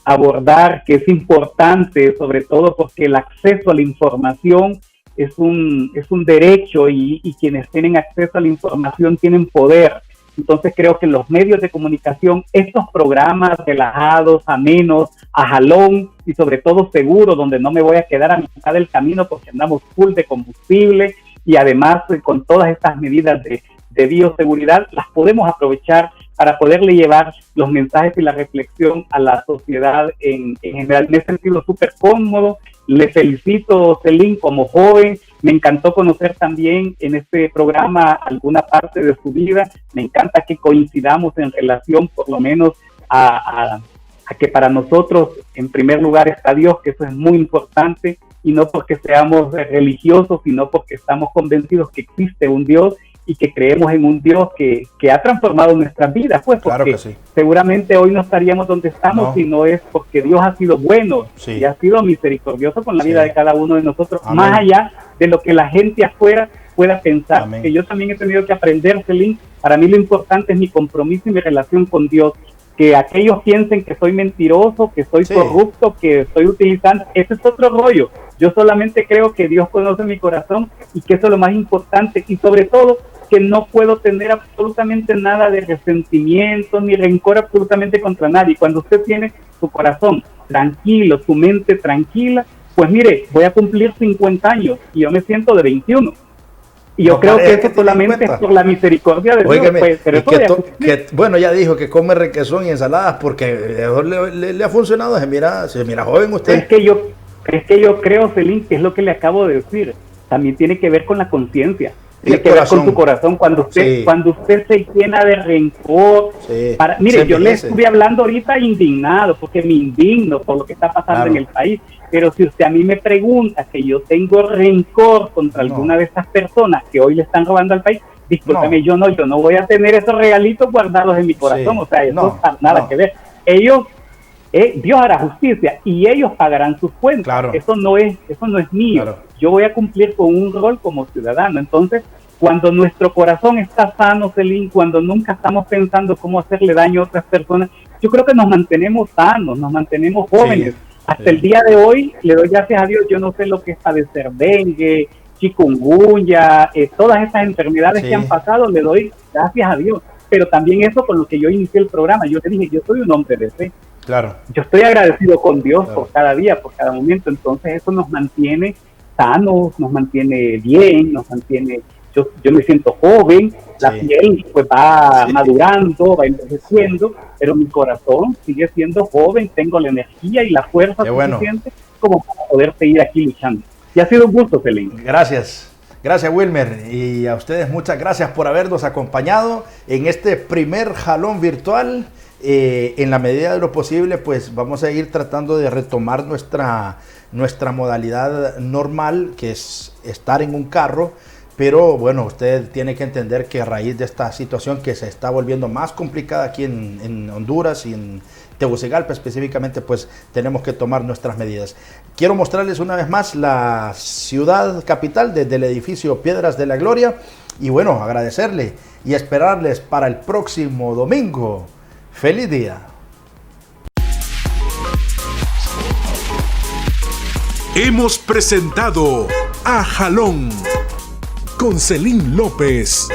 abordar, que es importante, sobre todo porque el acceso a la información es un derecho y quienes tienen acceso a la información tienen poder. Entonces creo que en los medios de comunicación, estos programas relajados, amenos, a jalón y sobre todo seguros, donde no me voy a quedar a mitad del camino porque andamos full de combustible, y además con todas estas medidas de bioseguridad, las podemos aprovechar para poderle llevar los mensajes y la reflexión a la sociedad en general. En ese sentido, súper cómodo. Le felicito, Celín, como joven. Me encantó conocer también en este programa alguna parte de su vida. Me encanta que coincidamos en relación, por lo menos, a que para nosotros, en primer lugar, está Dios, que eso es muy importante, y no porque seamos religiosos, sino porque estamos convencidos que existe un Dios y que creemos en un Dios que ha transformado nuestras vidas, pues, porque claro que sí. Seguramente hoy no estaríamos donde estamos, si no es porque Dios ha sido bueno, sí, y ha sido misericordioso con la vida de cada uno de nosotros. Amén. Más allá de lo que la gente afuera pueda pensar. Amén. Que yo también he tenido que aprender, Celín. Para mí lo importante es mi compromiso y mi relación con Dios. Que aquellos piensen que soy mentiroso, que soy corrupto, que estoy utilizando, ese es otro rollo. Yo solamente creo que Dios conoce mi corazón y que eso es lo más importante, y sobre todo que no puedo tener absolutamente nada de resentimiento ni rencor absolutamente contra nadie. Cuando usted tiene su corazón tranquilo, su mente tranquila, pues mire, voy a cumplir 50 años y yo me siento de 21. Y yo no creo que que eso solamente es por la misericordia de Óigame, Dios. Pero que, bueno, ya dijo que come requesón y ensaladas porque le ha funcionado. Se mira joven usted. Es que yo creo, Celín, que es lo que le acabo de decir. También tiene que ver con la conciencia. Tiene que ver con tu corazón. Cuando usted se llena de rencor. Mire, yo le estuve hablando ahorita indignado, porque me indigno por lo que está pasando en el país. Pero si usted a mí me pregunta que yo tengo rencor contra alguna de estas personas que hoy le están robando al país, discúlpeme, yo no voy a tener esos regalitos guardados en mi corazón. O sea, eso nada que ver. Dios hará justicia y ellos pagarán sus cuentas. Claro. Eso no es mío. Claro. Yo voy a cumplir con un rol como ciudadano. Entonces, cuando nuestro corazón está sano, Celín, cuando nunca estamos pensando cómo hacerle daño a otras personas, yo creo que nos mantenemos sanos, nos mantenemos jóvenes. Hasta el día de hoy, le doy gracias a Dios, yo no sé lo que es padecer dengue, chikungunya, todas esas enfermedades que han pasado, le doy gracias a Dios. Pero también eso con lo que yo inicié el programa, yo te dije, yo soy un hombre de fe. Claro. Yo estoy agradecido con Dios por cada día, por cada momento. Entonces eso nos mantiene sanos, nos mantiene bien, nos mantiene... Yo me siento joven, la piel pues va madurando, va envejeciendo, pero mi corazón sigue siendo joven, tengo la energía y la fuerza suficiente como para poder seguir aquí luchando. Y ha sido un gusto, Celín. Gracias. Gracias, Wilmer. Y a ustedes muchas gracias por habernos acompañado en este primer jalón virtual. En la medida de lo posible, pues vamos a ir tratando de retomar nuestra modalidad normal, que es estar en un carro. Pero bueno, usted tiene que entender que a raíz de esta situación que se está volviendo más complicada aquí en Honduras y en Tegucigalpa específicamente, pues tenemos que tomar nuestras medidas. Quiero mostrarles una vez más la ciudad capital desde el edificio Piedras de la Gloria y bueno, agradecerle y esperarles para el próximo domingo. ¡Feliz día! Hemos presentado A Jalón con Celín López.